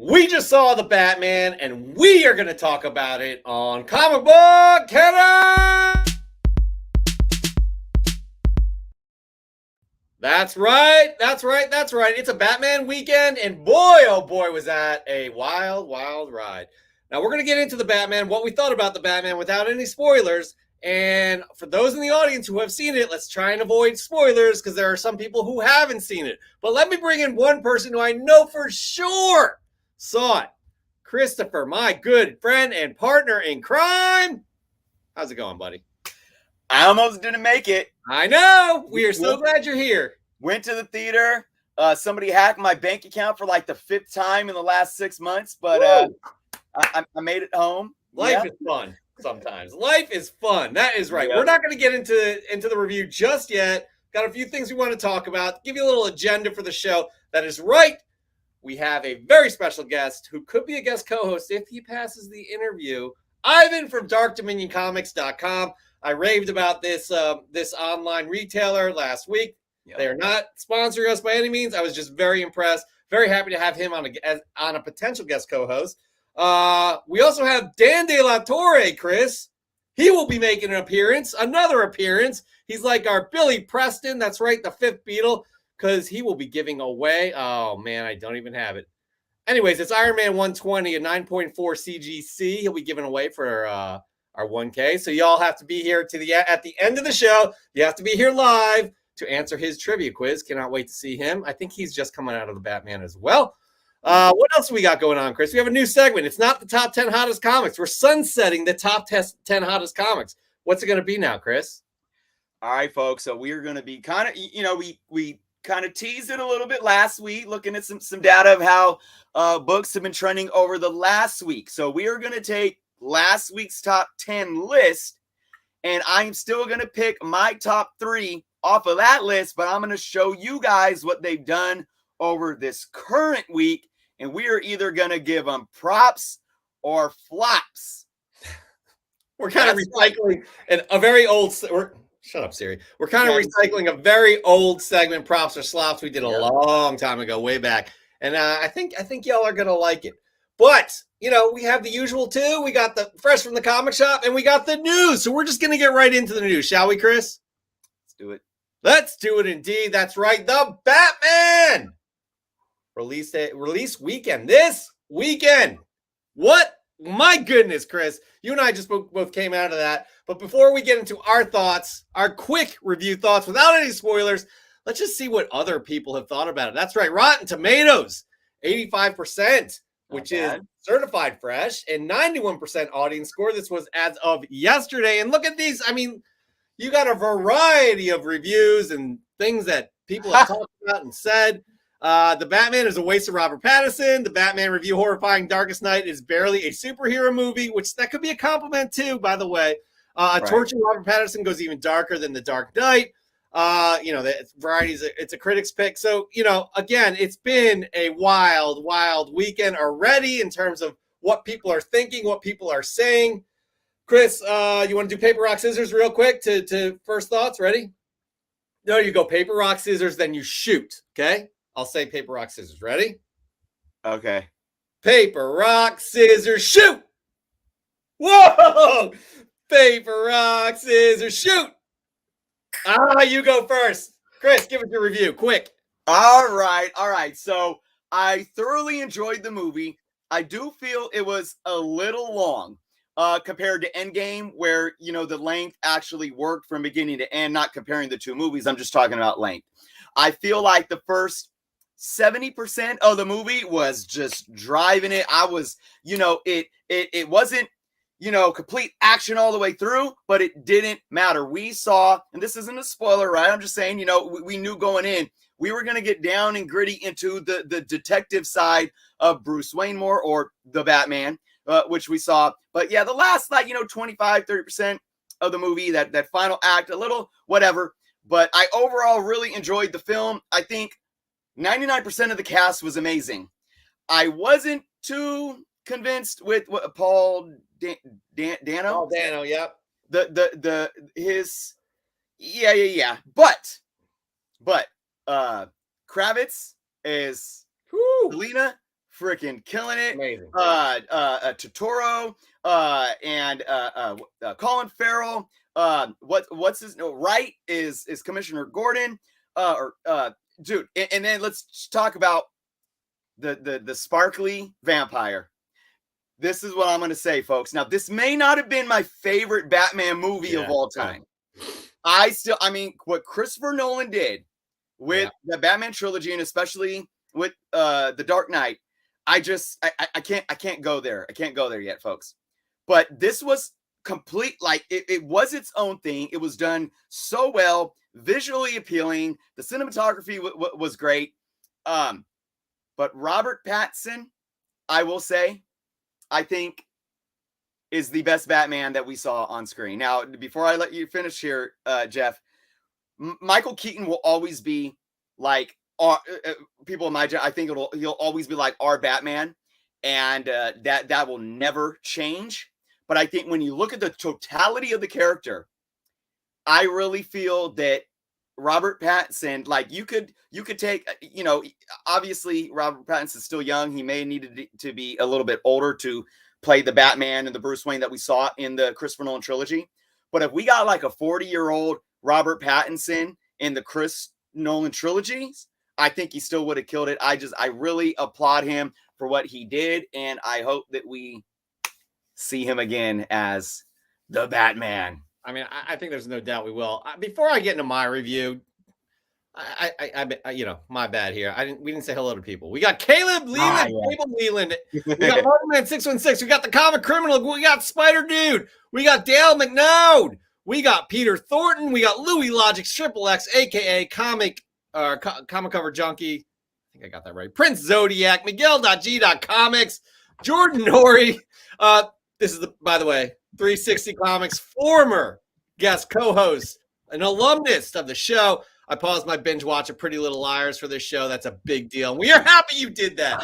We just saw the Batman, and we are going to talk about it on Comic Book Canon. That's right. It's a Batman weekend, and boy, oh boy, was that a wild, wild ride. Now, we're going to get into the Batman, what we thought about the Batman without any spoilers. And for those in the audience who have seen it, let's try and avoid spoilers because there are some people who haven't seen it. But let me bring in one person who I know for sure saw it. Christopher, my good friend and partner in crime. How's it going, buddy? I almost didn't make it. I know. We are so glad you're here. Went to the theater. Somebody hacked my bank account for like the 5th time in the last 6 months, but I made it home. Life is fun sometimes. Life is fun. That is right. We're not going to get into the review just yet. Got a few things we want to talk about. Give you a little agenda for the show. That is right. We have a very special guest who could be a guest co-host if he passes the interview. Ivan from DarkDominionComics.com. I raved about this online retailer last week. Yep. They are not sponsoring us by any means. I was just very impressed. Very happy to have him on a potential guest co-host. We also have Dan De La Torre, Chris. He will be making another appearance. He's like our Billy Preston. That's right, the 5th Beatle, because he will be giving away. Oh, man, I don't even have it. Anyways, it's Iron Man 120, a 9.4 CGC. He'll be giving away for our 1K. So y'all have to be here at the end of the show. You have to be here live to answer his trivia quiz. Cannot wait to see him. I think he's just coming out of the Batman as well. What else we got going on, Chris? We have a new segment. It's not the top 10 hottest comics. We're sunsetting the top 10 hottest comics. What's it going to be now, Chris? All right, folks. So we're going to be kind of, we kind of teased it a little bit last week, looking at some data of how books have been trending over the last week. So we are going to take last week's top 10 list, and I'm still going to pick my top 3 off of that list, but I'm going to show you guys what they've done over this current week, and we are either going to give them props or flops. We're kind of recycling a very old... Shut up, Siri. We're kind of recycling a very old segment, props or slops, we did a long time ago, way back. And I think y'all are going to like it. But, we have the usual too. We got the fresh from the comic shop, and we got the news. So we're just going to get right into the news, shall we, Chris? Let's do it. Let's do it indeed. That's right. The Batman release weekend. This weekend. What? My goodness, Chris. You and I just both came out of that. But before we get into our thoughts, our quick review thoughts without any spoilers, let's just see what other people have thought about it. That's right. Rotten Tomatoes, 85%, which is certified fresh, and 91% audience score. This was as of yesterday. And look at these. I mean, you got a variety of reviews and things that people have talked about and said. The Batman is a waste of Robert Pattinson. The Batman review, Horrifying Darkest Night, is barely a superhero movie, which that could be a compliment too, by the way. Torturing Robert Pattinson goes even darker than The Dark Knight. The varieties, it's a critic's pick. So, again, it's been a wild, wild weekend already in terms of what people are thinking, what people are saying. Chris, you want to do paper, rock, scissors real quick to first thoughts? Ready? No, you go paper, rock, scissors, then you shoot. Okay? I'll say paper, rock, scissors. Ready? Okay. Paper, rock, scissors, shoot! Whoa! Paper, rock, scissors, shoot! You go first. Chris, give us your review, quick. All right. So I thoroughly enjoyed the movie. I do feel it was a little long compared to Endgame, where, the length actually worked from beginning to end, not comparing the two movies. I'm just talking about length. I feel like the first 70% of the movie was just driving it. I was, it wasn't, complete action all the way through, but it didn't matter. We saw, and this isn't a spoiler, right? I'm just saying, we knew going in, we were going to get down and gritty into the detective side of Bruce Wayne more, or the Batman, which we saw. But yeah, the last, 25, 30% of the movie, that final act, a little whatever. But I overall really enjoyed the film. I think 99% of the cast was amazing. I wasn't too convinced with what Paul Dano. Paul Dano, yep. Yeah. But Kravitz is Selena freaking killing it. Amazing. Totoro, and Colin Farrell. What's his no Wright is Commissioner Gordon. Dude, and then let's talk about the sparkly vampire. This is what I'm going to say, folks. Now, this may not have been my favorite Batman movie of all time. I mean, what Christopher Nolan did with the Batman trilogy, and especially with The Dark Knight, I can't go there. I can't go there yet, folks. But this was complete, like it was its own thing. It was done so well, visually appealing. The cinematography was great. But Robert Pattinson, I will say, I think is the best Batman that we saw on screen. Now, before I let you finish here, Jeff, Michael Keaton will always be like people in my I think he'll always be like our Batman, and that will never change. But I think when you look at the totality of the character, I really feel that Robert Pattinson, like you could take, obviously Robert Pattinson's still young. He may needed to be a little bit older to play the Batman and the Bruce Wayne that we saw in the Christopher Nolan trilogy. But if we got like a 40-year-old Robert Pattinson in the Chris Nolan trilogies, I think he still would have killed it. I really applaud him for what he did. And I hope that we see him again as the Batman. I mean, I think there's no doubt we will. Before I get into my review, my bad here. We didn't say hello to people. We got Caleb Leland, Caleb Leland. We got Markman 616. We got the Comic Criminal. We got Spider Dude. We got Dale McNode. We got Peter Thornton. We got Louis Logic Triple X, aka Comic Cover Junkie. I think I got that right. Prince Zodiac, Miguel.g.comics, Jordan Nori. This is by the way, 360 Comics former guest co-host, an alumnus of the show. I paused my binge watch of Pretty Little Liars for this show. That's a big deal. We are happy you did that.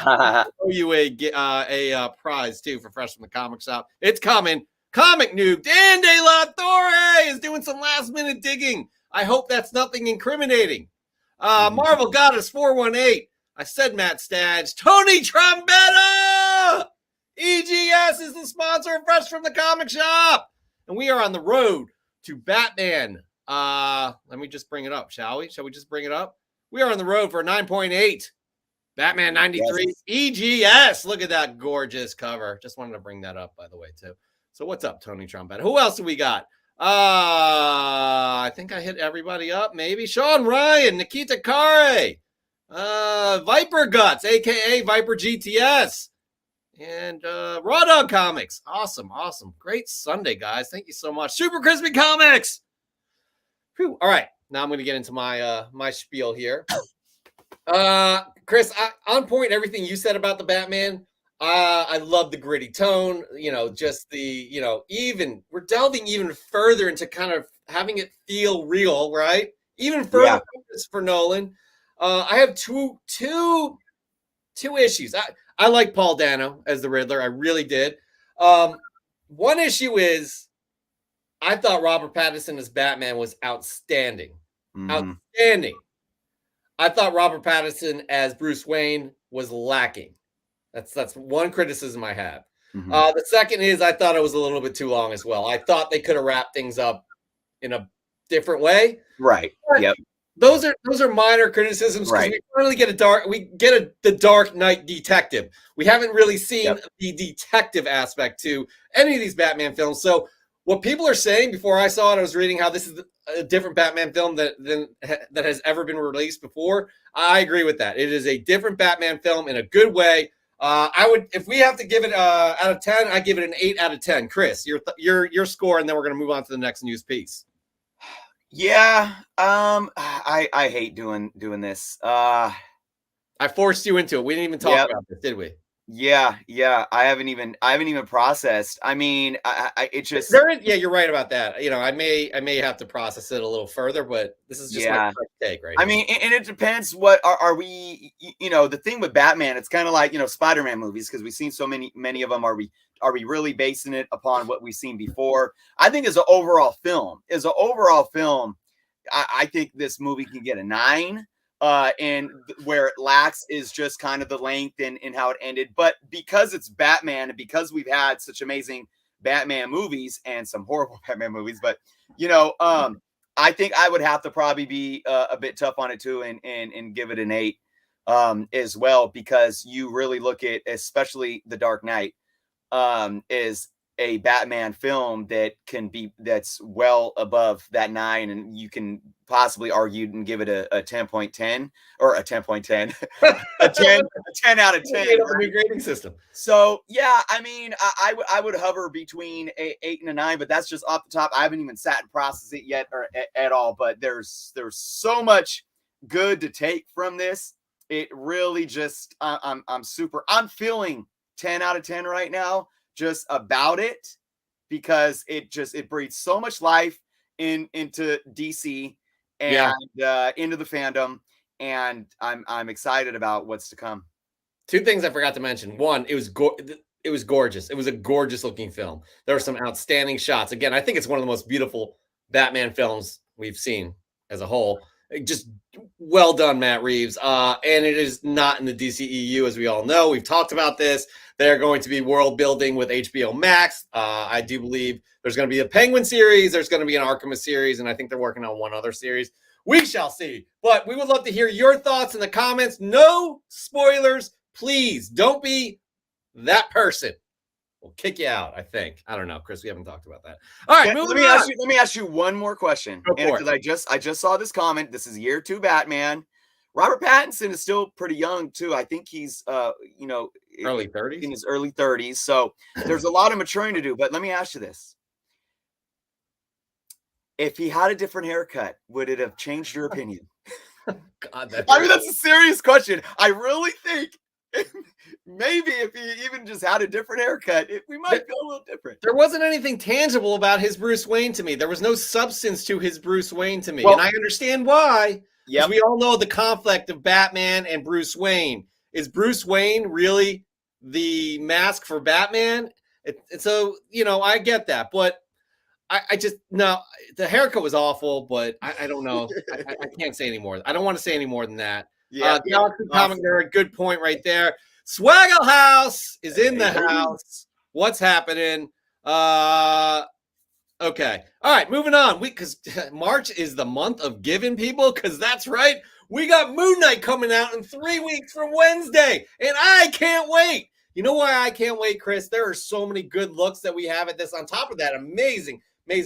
Owe you a prize too for Fresh from the Comic Shop. It's coming. Comic noob Dan De La Torre is doing some last minute digging. I hope that's nothing incriminating. Marvel Goddess 418. I said Matt Staggs. Tony Trombetta. EGS is the sponsor of Fresh from the Comic Shop. And we are on the road to Batman. Let me just bring it up, shall we? Shall we just bring it up? We are on the road for a 9.8. Batman 93 EGS. Look at that gorgeous cover. Just wanted to bring that up, by the way, too. So what's up, Tony Trombetta? Who else do we got? I think I hit everybody up, maybe. Sean Ryan, Nikita Kare, Viper Guts, a.k.a. Viper GTS. And Raw Dog Comics. Awesome. Great Sunday, guys. Thank you so much. Super Crispy Comics. Whew. All right. Now I'm going to get into my spiel here. Chris, on point, everything you said about the Batman. I love the gritty tone. Just the, even we're delving even further into kind of having it feel real, right? Even further for Nolan. I have two issues. I like Paul Dano as the Riddler. I really did. One issue is I thought Robert Pattinson as Batman was outstanding. Outstanding. I thought Robert Pattinson as Bruce Wayne was lacking. That's one criticism I have. The second is I thought it was a little bit too long as well. I thought they could have wrapped things up in a different way. Right. But yep. Those are minor criticisms because we finally get the Dark Knight detective. We haven't really seen the detective aspect to any of these Batman films. So what people are saying before I saw it, I was reading how this is a different Batman film that has ever been released before. I agree with that. It is a different Batman film in a good way. I would, if we have to give it out of 10, I give it an 8 out of 10. Chris, your score, and then we're going to move on to the next news piece. Yeah, I hate doing this. I forced you into it. We didn't even talk about this, did we? Yeah. I haven't even processed. I mean, it just you're right about that. I may have to process it a little further, but this is just my first take, right? I mean, and it depends. What are we? The thing with Batman, it's kind of like Spider-Man movies because we've seen so many of them. Are we really basing it upon what we've seen before? I think as an overall film, I think this movie can get a 9. and where it lacks is just kind of the length and how it ended. But because it's Batman and because we've had such amazing Batman movies and some horrible Batman movies, but I think I would have to probably be a bit tough on it too, and give it an 8 as well, because you really look at, especially The Dark Knight, is a Batman film that's well above that 9, and you can possibly argue and give it a 10.10 or a 10.10, a 10 out of 10. Right? New grading system. So yeah, I mean, I would hover between a 8 and a 9, but that's just off the top. I haven't even sat and processed it yet or at all. But there's so much good to take from this. It really just I'm feeling 10 out of 10 right now, just about it, because it breathes so much life into DC and into the fandom, and I'm excited about what's to come. 2 things I forgot to mention. One, it was gorgeous. It was a gorgeous looking film. There were some outstanding shots. Again, I think it's one of the most beautiful Batman films we've seen as a whole. Just well done, Matt Reeves. And it is not in the DCEU, as we all know. We've talked about this. They're going to be world building with HBO Max. I do believe there's going to be a Penguin series. There's going to be an Arkham series, and I think they're working on one other series. We shall see. But we would love to hear your thoughts in the comments. No spoilers. Please don't be that person. We'll kick you out, I think. I don't know, Chris. We haven't talked about that. All right, let me ask you one more question. Because I just saw this comment. This is year 2 Batman. Robert Pattinson is still pretty young too. I think he's early 30s. In his early 30s. So there's a lot of maturing to do. But let me ask you this. If he had a different haircut, would it have changed your opinion? God, that's a serious question. I really think maybe if he even just had a different haircut, we might feel a little different. There wasn't anything tangible about his Bruce Wayne to me. There was no substance to his Bruce Wayne to me. Well, and I understand why. Because we all know the conflict of Batman and Bruce Wayne. Is Bruce Wayne really the mask for Batman? So, I get that. But I just, no, the haircut was awful, but I don't know. I can't say any more. I don't want to say any more than that. Galaxy Comic Nerd, good point right there. Swaggle House is in the house. What's happening? Okay. All right, moving on. Because March is the month of giving, people, because that's right. We got Moon Knight coming out in 3 weeks from Wednesday, and I can't wait. You know why I can't wait, Chris? There are so many good looks that we have at this. On top of that, amazing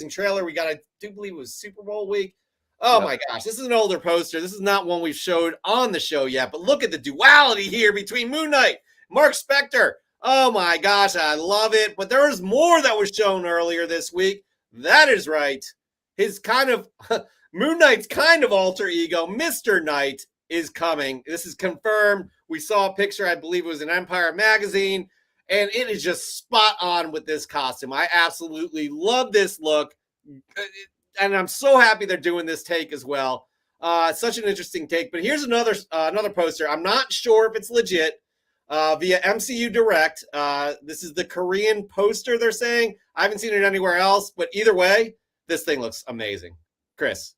trailer. We got, I do believe it was Super Bowl week. Oh my gosh, this is an older poster. This is not one we've showed on the show yet, but look at the duality here between Moon Knight, Mark Spector. Oh my gosh, I love it. But there was more that was shown earlier this week. That is right. His kind of Moon Knight's kind of alter ego, Mr. Knight, is coming. This is confirmed. We saw a picture, I believe it was in Empire magazine, and it is just spot on with this costume. I absolutely love this look. And I'm so happy they're doing this take as well. Such an interesting take. But here's another poster. I'm not sure if it's legit. Via MCU Direct. This is the Korean poster, they're saying. I haven't seen it anywhere else. But either way, this thing looks amazing. Chris.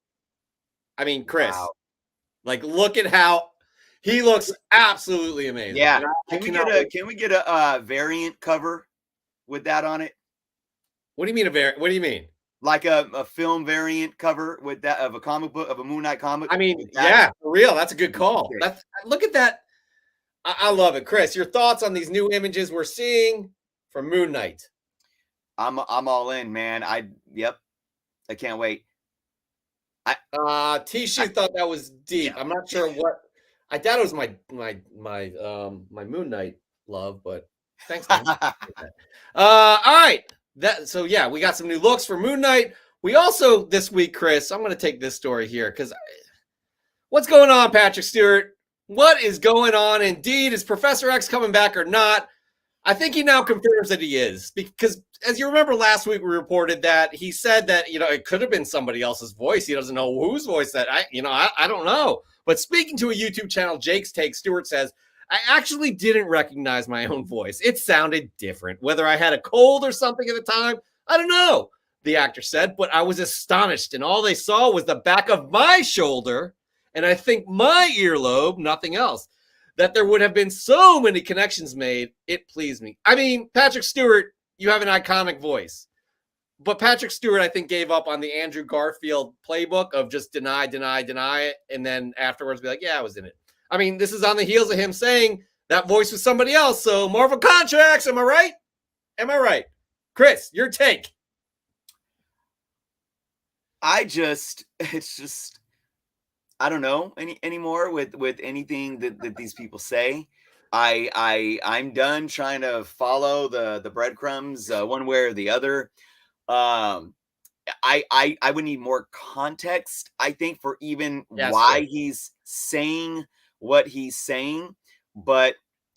Wow. Like, look at how he looks absolutely amazing. Yeah. Can we get a variant cover with that on it? What do you mean a variant? What do you mean? Like a film variant cover with that of a comic book, of a Moon Knight comic. Yeah, for real. That's a good call. Look at that. I love it. Chris, your thoughts on these new images we're seeing from Moon Knight? I'm all in, man. I can't wait. Tishu thought that was deep. I'm not sure what. I thought it was my Moon Knight love, but thanks, man. All right. We got some new looks for Moon Knight. We also, this week, Chris, I'm going to take this story here because what's going on, Patrick Stewart? What is going on? Indeed, is Professor X coming back or not? I think he now confirms that he is, because as you remember last week, we reported that he said that, it could have been somebody else's voice. He doesn't know whose voice that I don't know. But speaking to a YouTube channel, Jake's Take, Stewart says, I actually didn't recognize my own voice. It sounded different. Whether I had a cold or something at the time, I don't know, the actor said, but I was astonished, and all they saw was the back of my shoulder And I think my earlobe, nothing else, that there would have been so many connections made. It pleased me. I mean, Patrick Stewart, you have an iconic voice. But Patrick Stewart, I think, gave up on the Andrew Garfield playbook of just deny it, and then afterwards be like, yeah, I was in it. I mean, this is on the heels of him saying that voice was somebody else. So Marvel contracts, am I right? Am I right? Chris, your take. It's just, I don't know anymore with anything that these people say. I'm done trying to follow the breadcrumbs one way or the other. Um, I would need more context, I think, for even why he's saying what he's saying. But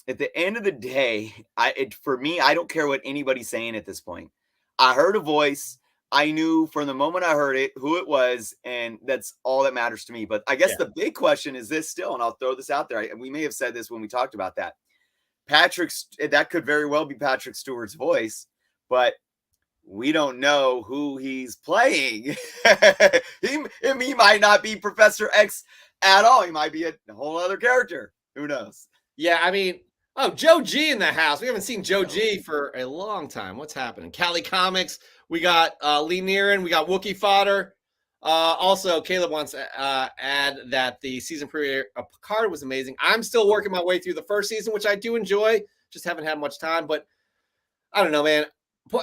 at the end of the day, for me, I don't care what anybody's saying at this point. I heard a voice. I knew from the moment I heard it who it was, and that's all that matters to me. But I guess the big question is this still, and I'll throw this out there. And we may have said this when we talked about that. That could very well be Patrick Stewart's voice, but we don't know who he's playing. he might not be Professor X at all. He might be a whole other character. Who knows? Yeah, I mean, Joe G in the house. We haven't seen Joe G for a long time. What's happening? Cali Comics. We got Lee Nerin. We got Wookiee Fodder. Also, Caleb wants to add that the season premiere of Picard was amazing. I'm still working my way through the first season, which I do enjoy. Just haven't had much time. But I don't know, man.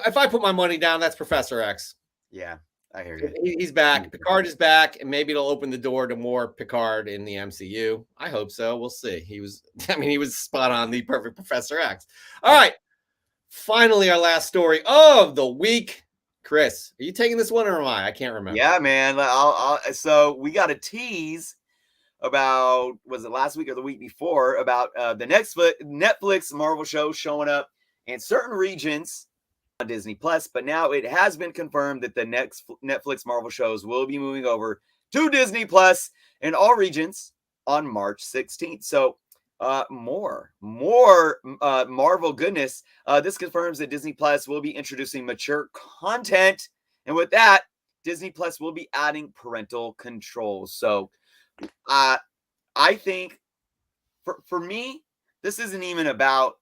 If I put my money down, that's Professor X. Yeah, I hear you. He's back. Picard is back, and maybe it'll open the door to more Picard in the MCU. I hope so. We'll see. He was spot on, the perfect Professor X. All right. Finally, our last story of the week. Chris, are you taking this one or am I? I can't remember. Yeah, man. So we got a tease about, was it last week or the week before, about the Netflix Marvel show showing up in certain regions on Disney Plus, but now it has been confirmed that the next Netflix Marvel shows will be moving over to Disney Plus in all regions on March 16th. So more Marvel goodness. This confirms that Disney Plus will be introducing mature content, and with that, Disney Plus will be adding parental controls. So I think for me, this isn't even about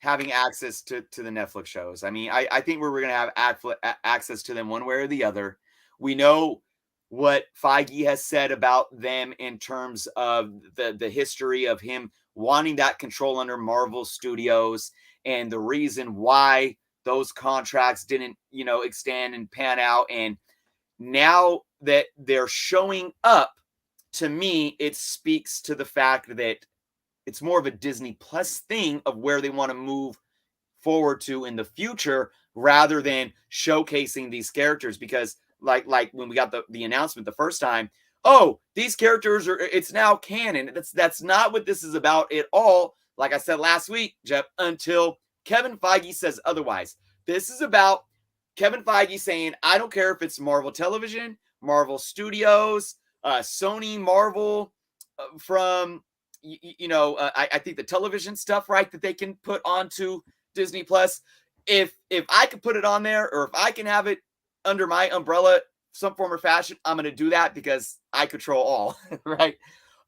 having access to the Netflix shows. I mean, I think we're going to have access to them one way or the other. We know what Feige has said about them in terms of the history of him wanting that control under Marvel Studios and the reason why those contracts didn't, extend and pan out. And now that they're showing up, to me, it speaks to the fact that it's more of a Disney Plus thing of where they want to move forward to in the future rather than showcasing these characters. Because like when we got the announcement the first time, oh, these characters it's now canon. That's not what this is about at all. Like I said last week, Jeff, until Kevin Feige says otherwise. This is about Kevin Feige saying, I don't care if it's Marvel Television, Marvel Studios, Sony, Marvel, from I think the television stuff, right, that they can put onto Disney Plus. If I could put it on there, or if I can have it under my umbrella, some form or fashion, I'm going to do that because I control all, right?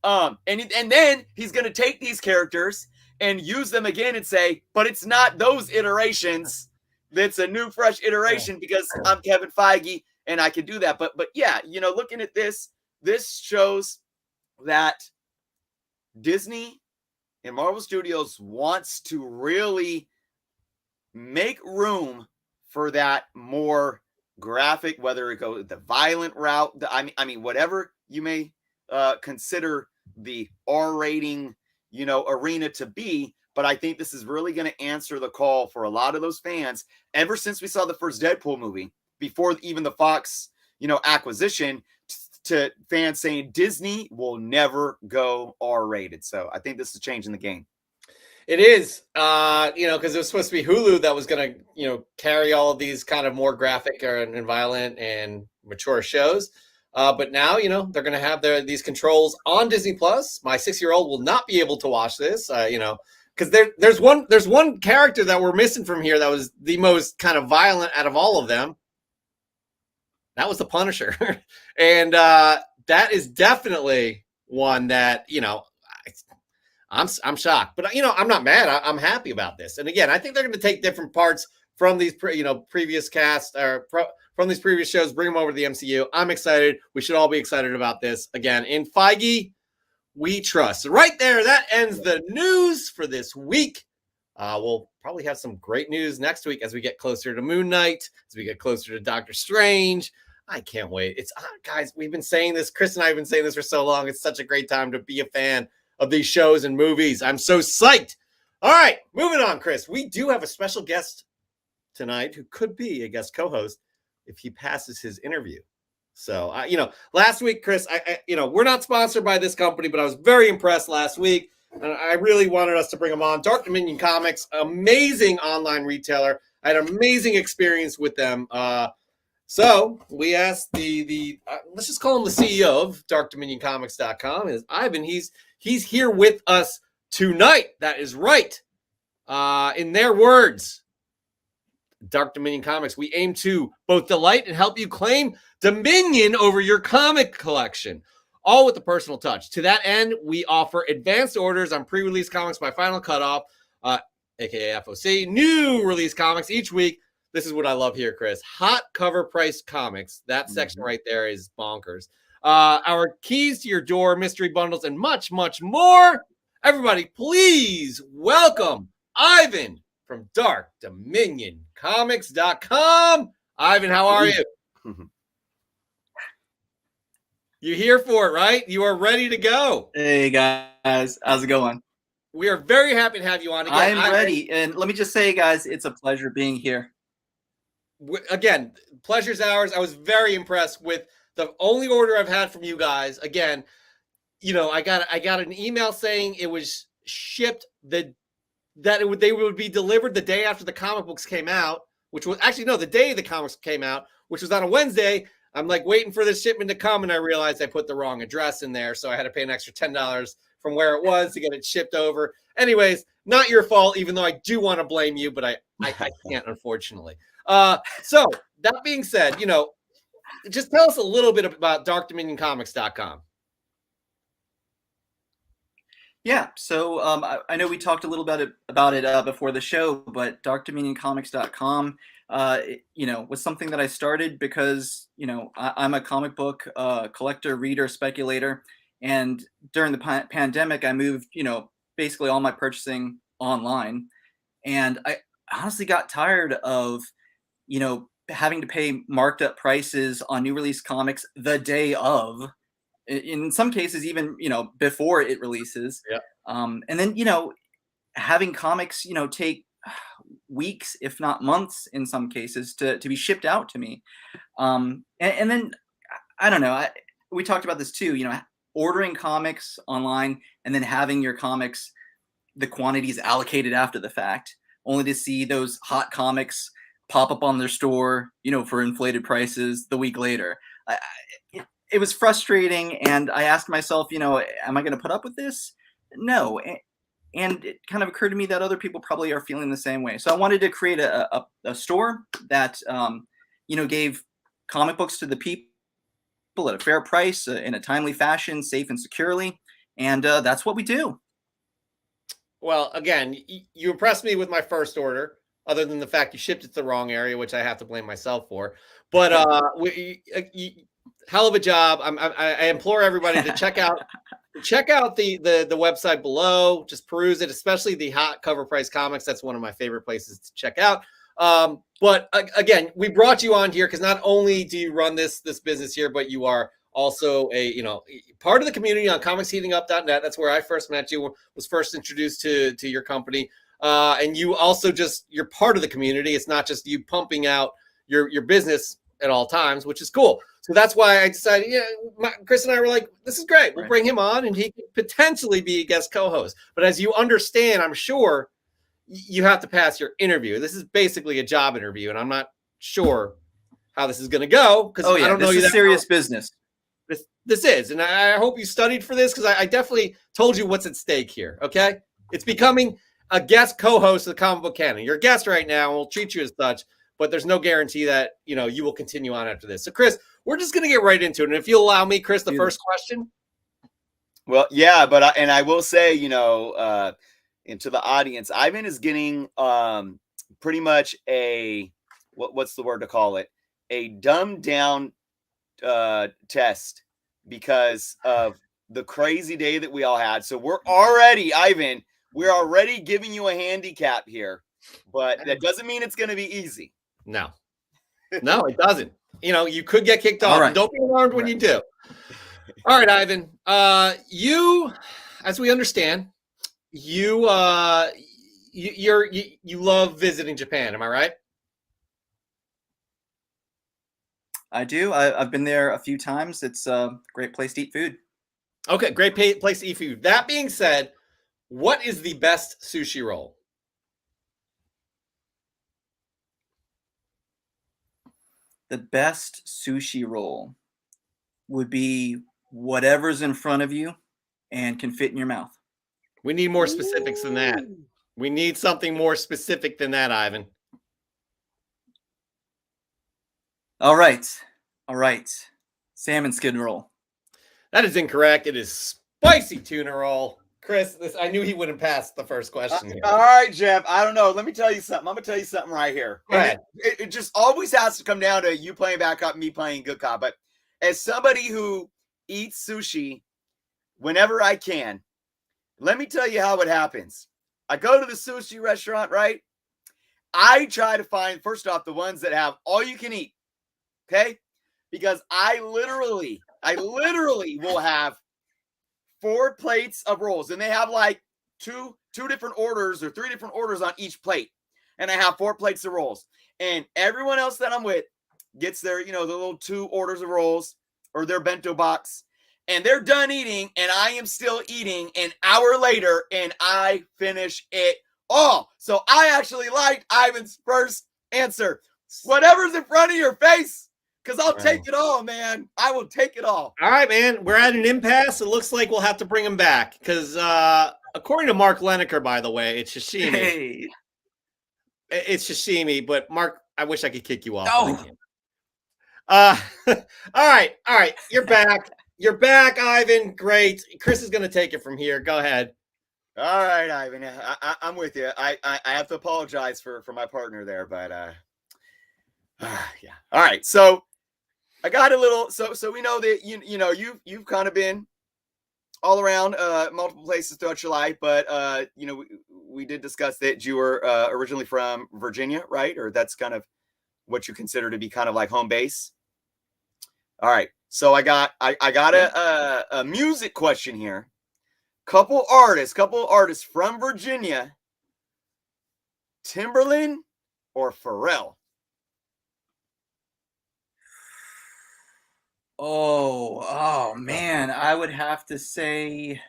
And then he's going to take these characters and use them again and say, but it's not those iterations. That's a new, fresh iteration because I'm Kevin Feige and I can do that. But yeah, looking at this shows that Disney and Marvel Studios wants to really make room for that more graphic, whether it goes the violent route, I mean, whatever you may consider the R rating, arena to be. But I think this is really going to answer the call for a lot of those fans. Ever since we saw the first Deadpool movie, before even the Fox, acquisition, to fans saying Disney will never go R-rated. So I think this is changing the game. It is, because it was supposed to be Hulu that was going to, carry all of these kind of more graphic and violent and mature shows. But now, they're going to have these controls on Disney Plus. My 6-year-old will not be able to watch this, because there's one character that we're missing from here that was the most kind of violent out of all of them. That was the Punisher. And that is definitely one that, I'm shocked, but I'm not mad. I'm happy about this. And again, I think they're going to take different parts from these, previous cast or from these previous shows, bring them over to the MCU. I'm excited. We should all be excited about this. Again, in Feige, we trust. So right there, that ends the news for this week. We'll probably have some great news next week as we get closer to Moon Knight, as we get closer to Doctor Strange. I can't wait. It's guys, we've been saying this. Chris and I have been saying this for so long. It's such a great time to be a fan of these shows and movies. I'm so psyched. All right, moving on, Chris. We do have a special guest tonight who could be a guest co-host if he passes his interview. So, last week, Chris, we're not sponsored by this company, but I was very impressed last week. And I really wanted us to bring them on. Dark Dominion Comics, amazing online retailer. I had an amazing experience with them. So we asked let's just call him the CEO of DarkDominionComics.com, is Ivan. He's here with us tonight. That is right. In their words, Dark Dominion Comics, we aim to both delight and help you claim dominion over your comic collection, all with a personal touch. To that end, we offer advanced orders on pre-release comics by final cutoff, aka FOC, new release comics each week. This is what I love here, Chris. Hot cover price comics. That section right there is bonkers. Our keys to your door, mystery bundles, and much, much more. Everybody, please welcome Ivan from DarkDominionComics.com. Ivan, how are you? You're here for it, right? You are ready to go. Hey, guys. How's it going? We are very happy to have you on again. I'm ready. And let me just say, guys, it's a pleasure being here. Again, pleasure's ours. I was very impressed with the only order I've had from you guys. Again, I got an email saying it was shipped they would be delivered the day after the comic books came out, which was actually the day the comics came out, which was on a Wednesday. I'm like waiting for this shipment to come, and I realized I put the wrong address in there, so I had to pay an extra $10 from where it was to get it shipped over. Anyways, not your fault, even though I do want to blame you, but I can't, unfortunately. So that being said, just tell us a little bit about DarkDominionComics.com. Yeah, so I know we talked a little bit about it before the show, but DarkDominionComics.com, was something that I started because, I'm a comic book collector, reader, speculator, and during the pandemic, I moved, basically all my purchasing online, and I honestly got tired of, having to pay marked up prices on new release comics the day of. In some cases, even, before it releases. Yeah. And then, having comics, take weeks, if not months in some cases, to be shipped out to me. And then, I don't know, we talked about this too, ordering comics online and then having your comics, the quantities allocated after the fact, only to see those hot comics pop up on their store, for inflated prices the week later. It was frustrating, and I asked myself, am I going to put up with this? No. And it kind of occurred to me that other people probably are feeling the same way. So I wanted to create a store that, gave comic books to the people at a fair price, in a timely fashion, safe and securely. And that's what we do. Well, again, you impressed me with my first order, other than the fact you shipped it to the wrong area, which I have to blame myself for. But hell of a job. I implore everybody to check out the website below. Just peruse it, especially the hot cover price comics. That's one of my favorite places to check out. But again, we brought you on here because not only do you run this business here, but you are also a part of the community on comicsheatingup.net. That's where I first met you, was first introduced to your company. And you also you're part of the community. It's not just you pumping out your business at all times, which is cool. So that's why I decided, Chris and I were like, this is great. We'll bring him on and he could potentially be a guest co-host. But as you understand, I'm sure you have to pass your interview. This is basically a job interview, and I'm not sure how this is going to go because I don't know you. This is serious business. This is, and I hope you studied for this because I definitely told you what's at stake here. Okay, it's becoming a guest co-host of the Comic Book Canon. You're a guest right now, and we'll treat you as such. but there's no guarantee that, you will continue on after this. So, Chris, we're just going to get right into it. And if you'll allow me, Chris, the first question. Well, yeah, but I will say, into the audience, Ivan is getting pretty much what's the word to call it? A dumbed down test because of the crazy day that we all had. So we're already giving you a handicap here, but that doesn't mean it's going to be easy. No, it doesn't. You could get kicked off. Right. Don't be alarmed when you do. All right, Ivan. You, as we understand, you love visiting Japan. Am I right? I do. I've been there a few times. It's a great place to eat food. Okay, great place to eat food. That being said, what is the best sushi roll? The best sushi roll would be whatever's in front of you and can fit in your mouth. We need more specifics than that. We need something more specific than that, Ivan. All right. Salmon skin roll. That is incorrect. It is spicy tuna roll. Chris, I knew he wouldn't pass the first question. All right, Jeff. I don't know. Let me tell you something. I'm going to tell you something right here. Go ahead. It just always has to come down to you playing bad cop, me playing good cop. But as somebody who eats sushi whenever I can, let me tell you how it happens. I go to the sushi restaurant, right? I try to find, first off, the ones that have all you can eat. Okay? Because I literally will have 4 plates of rolls, and they have like two different orders or 3 different orders on each plate. And I have 4 plates of rolls. And everyone else that I'm with gets their, the little 2 orders of rolls or their bento box. And they're done eating, and I am still eating an hour later, and I finish it all. So I actually liked Ivan's first answer. Whatever's in front of your face, because I'll take it all, man. I will take it all. All right, man. We're at an impasse. It looks like we'll have to bring him back because according to Mark Leneker, by the way, it's sashimi. Hey. It's sashimi, but Mark, I wish I could kick you off. Oh. All right. You're back. You're back, Ivan. Great. Chris is going to take it from here. Go ahead. All right, Ivan. I'm with you. I have to apologize for my partner there, but yeah. All right. So I got a little. So we know that you've kind of been all around multiple places throughout your life, but we did discuss that you were originally from Virginia, right? Or that's kind of what you consider to be kind of like home base. All right. So I got a music question here. Couple artists from Virginia. Timberland or Pharrell? Oh man, I would have to say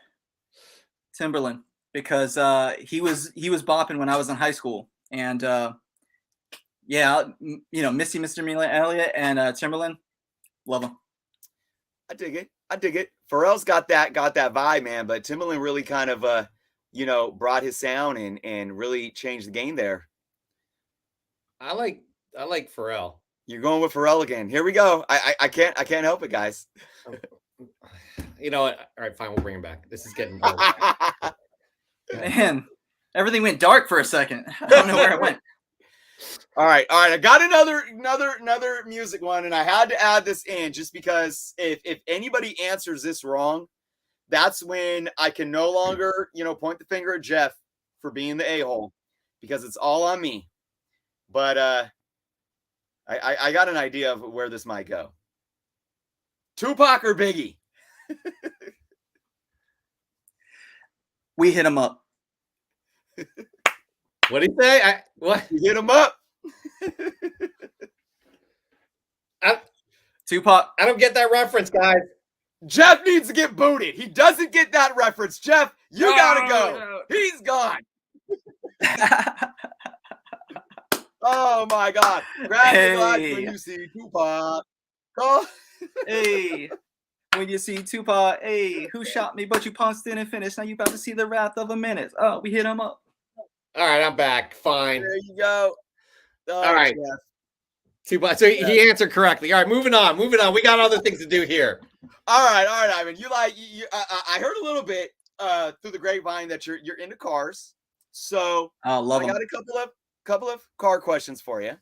Timberland because he was bopping when I was in high school, and Missy, Mr. Elliott, and Timberland, love them. I dig it. Pharrell's got that vibe, man, but Timberland really kind of brought his sound and really changed the game there. I like Pharrell. You're going with Pharrell again. Here we go. I can't help it, guys. You know what? All right, fine. We'll bring him back. This is getting man. Everything went dark for a second. I don't know where it went. All right. I got another music one, and I had to add this in just because if anybody answers this wrong, that's when I can no longer point the finger at Jeff for being the a-hole because it's all on me. But I got an idea of where this might go. Tupac or Biggie? We hit him up. What did he say? What? We hit him up. Tupac. I don't get that reference, guys. Jeff needs to get booted. He doesn't get that reference. Jeff, you gotta go. No. He's gone. Oh my God! Grab the glass when you see Tupac. Oh. Hey, when you see Tupac, hey, who shot me? But you punched in and finished. Now you about to see the wrath of a menace. Oh, we hit him up. All right, I'm back. Fine. There you go. All right. Jeff. So he answered correctly. All right, moving on. We got other things to do here. All right, Ivan. I heard a little bit through the grapevine that you're into cars. So I love I got them. a couple of car questions for you.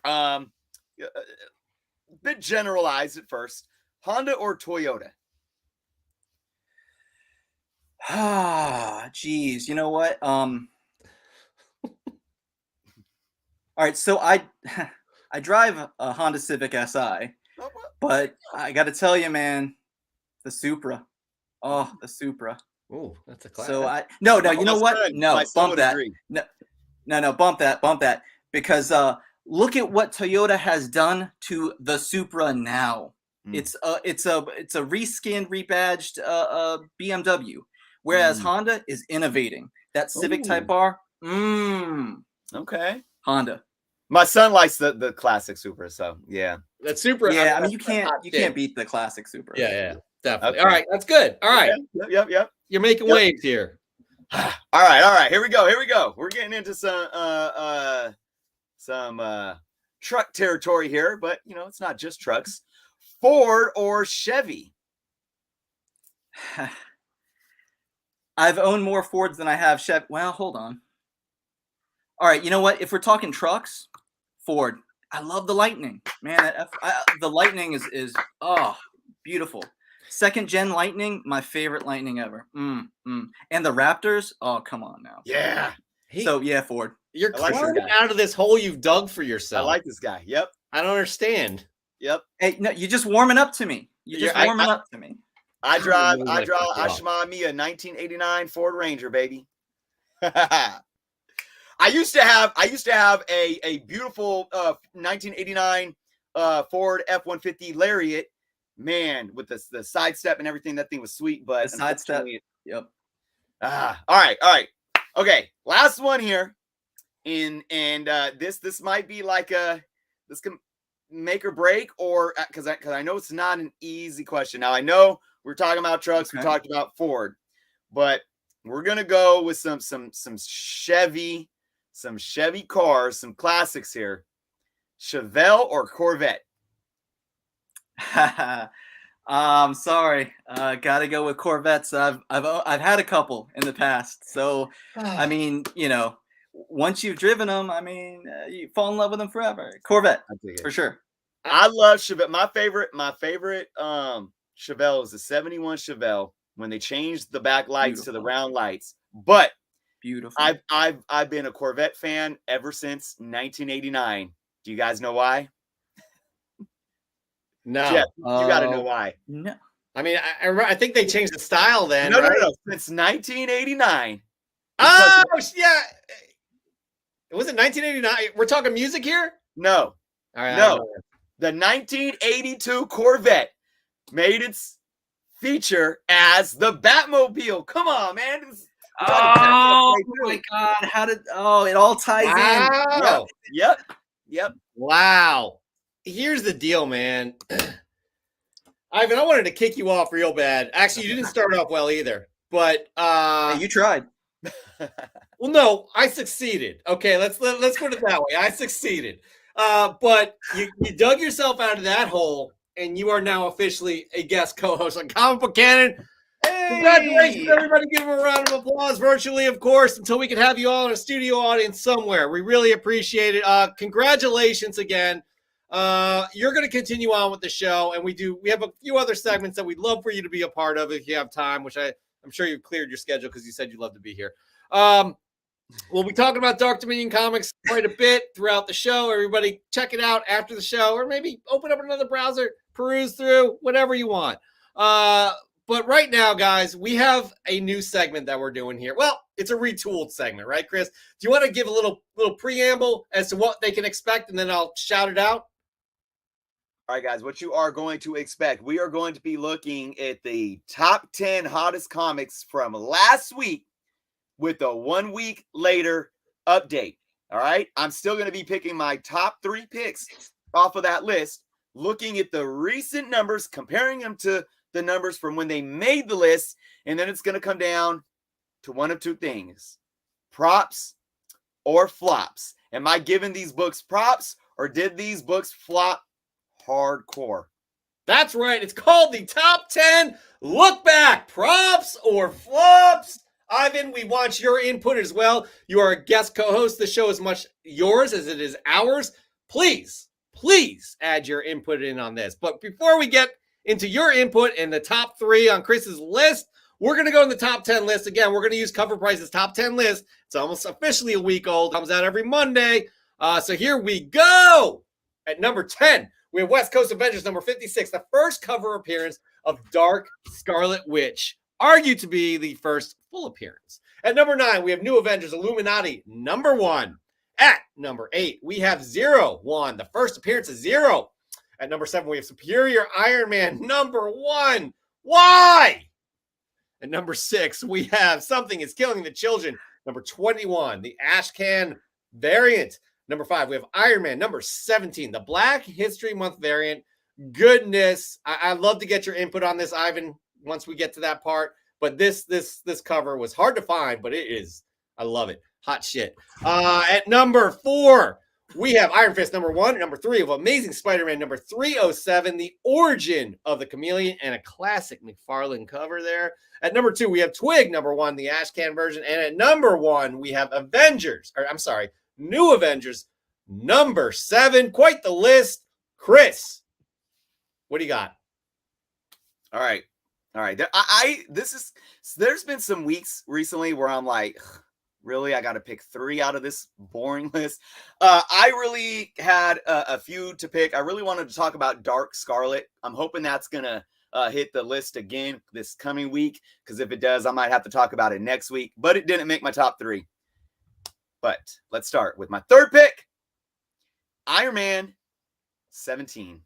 A bit generalized at first. Honda or Toyota? Ah, geez. You know what? All right, so I drive a Honda Civic Si, but I got to tell you, man, the Supra. Oh, the Supra. Oh, that's a class. So no, you know what? No, bump that. No, bump that. Because look at what Toyota has done to the Supra now. It's a reskinned, rebadged BMW, whereas Honda is innovating. That Civic Type R, okay. Honda. My son likes the classic Supra, so yeah. That Supra. Yeah, I mean you can't beat the classic Supra. Yeah, definitely. Okay. All right, that's good. All right. Yep. You're making waves here. All right. Here we go. We're getting into some truck territory here, but it's not just trucks. Ford or Chevy? I've owned more Fords than I have Chevy. Well, hold on. All right, you know what? If we're talking trucks, Ford. I love the Lightning, man. The Lightning is beautiful. Second gen Lightning, my favorite Lightning ever. And the Raptors, oh come on now. Yeah. So yeah, Ford. You're climbing out of this hole you've dug for yourself. I like this guy. Yep. I don't understand. Yep. Hey, no, you're just warming up to me. Up to me. I shma me a 1989 Ford Ranger, baby. I used to have a beautiful 1989 Ford F-150 Lariat, man, with the side step and everything. That thing was sweet, but the side step. Yep. All right. Okay, last one here, and this might be like this can make or break, or because I know it's not an easy question. Now I know we're talking about trucks, we talked about Ford, but we're gonna go with some Chevy. Some Chevy cars, some classics here. Chevelle or Corvette? Sorry. Gotta go with Corvettes. I've had a couple in the past. So, I mean, once you've driven them, I mean, you fall in love with them forever. Corvette, for sure. I love Chevette. My favorite Chevelle is the 71 Chevelle when they changed the back lights to the round lights. But beautiful. I've been a Corvette fan ever since 1989. Do you guys know why? No. Jeff, you got to know why. No. I mean, I think they changed the style then. No. Since 1989. Oh, yeah. Was it 1989? We're talking music here? No. All right. No. The 1982 Corvette made its feature as the Batmobile. Come on, man. Oh my God! it all ties in? Yep. Wow. Here's the deal, man. Ivan, I wanted to kick you off real bad. Actually, you didn't start off well either. But hey, you tried. Well, no, I succeeded. Okay, let's put it that way. I succeeded. But you dug yourself out of that hole, and you are now officially a guest co-host on Comic Book Canon. Hey! Congratulations, everybody. Give him a round of applause virtually, of course, until we can have you all in a studio audience somewhere. We really appreciate it. Congratulations again. You're going to continue on with the show, and we have a few other segments that we'd love for you to be a part of if you have time, which I'm sure you've cleared your schedule because you said you'd love to be here. We'll be talking about Dark Dominion Comics quite a bit throughout the show. Everybody check it out after the show, or maybe open up another browser, peruse through, whatever you want. But right now, guys, we have a new segment that we're doing here. Well, it's a retooled segment, right, Chris? Do you want to give a little preamble as to what they can expect, and then I'll shout it out? All right, guys, what you are going to expect. We are going to be looking at the top 10 hottest comics from last week with a 1 week later update. All right. I'm still going to be picking my top 3 picks off of that list, looking at the recent numbers, comparing them to the numbers from when they made the list. And then it's going to come down to one of two things: props or flops. Am I giving these books props, or did these books flop hardcore? That's right. It's called the Top 10 Look Back, Props or Flops. Ivan, we want your input as well. You are a guest co-host. The show is much yours as it is ours. Please add your input in on this. But before we get into your input and the top 3 on Chris's list, we're going to go in the top 10 list. Again, we're going to use Cover Price's top 10 list. It's almost officially a week old. It comes out every Monday. So here we go. At number 10, we have West Coast Avengers number 56, the first cover appearance of Dark Scarlet Witch, argued to be the first full appearance. At number 9, we have New Avengers Illuminati number 1. At number 8, we have Zero One, the first appearance of Zero. At number 7, we have Superior Iron Man number 1. Why? At number 6, we have Something is Killing the Children number 21, the Ashcan variant. Number 5, we have Iron Man number 17, the Black History Month variant. Goodness, I'd love to get your input on this, Ivan, once we get to that part. But this cover was hard to find, but it is, I love it. Hot shit. At number 4, we have Iron Fist number 1. Number 3 of Amazing Spider-Man number 307, The Origin of the Chameleon, and a classic McFarlane cover there. At number 2, we have Twig number 1, the Ashcan version. And at number 1, we have New Avengers number 7. Quite the list. Chris, what do you got? All right. There's been some weeks recently where I'm like, really, I got to pick 3 out of this boring list. I really had a few to pick. I really wanted to talk about Dark Scarlet. I'm hoping that's gonna hit the list again this coming week, because if it does, I might have to talk about it next week. But it didn't make my top 3. But let's start with my 3rd pick, Iron Man 17.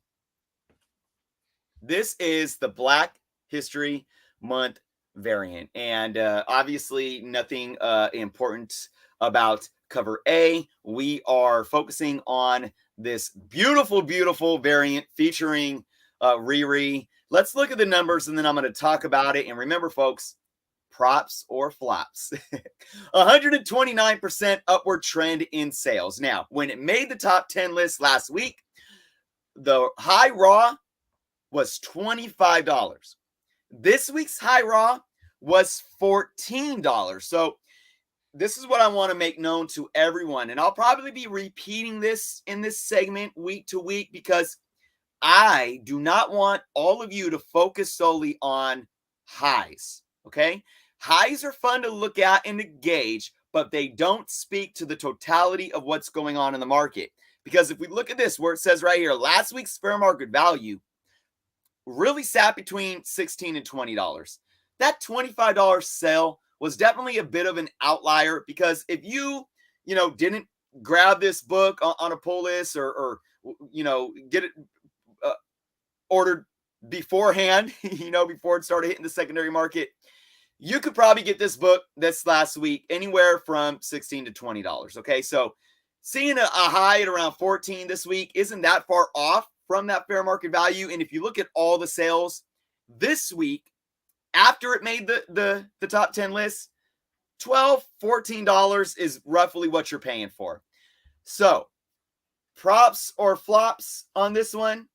This is the Black History Month variant, and obviously nothing important about cover A. We are focusing on this beautiful variant featuring Riri. Let's look at the numbers, and then I'm going to talk about it. And remember, folks, props or flops. 129% upward trend in sales. Now, when it made the top 10 list last week, the high raw was $25. This week's high raw was $14. So this is what I want to make known to everyone. And I'll probably be repeating this in this segment week to week, because I do not want all of you to focus solely on highs. Okay. Highs are fun to look at and to gauge, but they don't speak to the totality of what's going on in the market. Because if we look at this, where it says right here, last week's fair market value really sat between $16 and $20. That $25 sale was definitely a bit of an outlier, because if you didn't grab this book on a pull list or get it ordered beforehand, before it started hitting the secondary market, you could probably get this book this last week anywhere from $16 to $20. Okay, so seeing a high at around 14 this week isn't that far off from that fair market value. And if you look at all the sales this week after it made the top 10 list, $12, $14 is roughly what you're paying for. So props or flops on this one?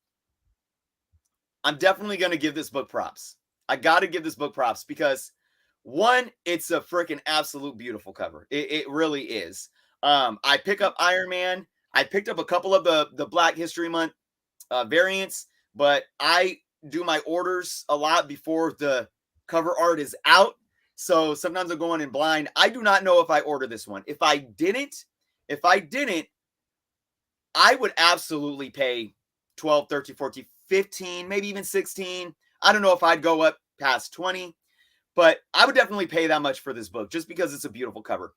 I'm definitely going to give this book props. I got to give this book props because, one, it's a freaking absolute beautiful cover. It really is. I pick up Iron Man. I picked up a couple of the Black History Month variants, but I do my orders a lot before the cover art is out. So sometimes I'm going in blind. I do not know if I order this one. If I didn't, I would absolutely pay 12, 13, 14, 15, maybe even 16. I don't know if I'd go up past 20, but I would definitely pay that much for this book just because it's a beautiful cover.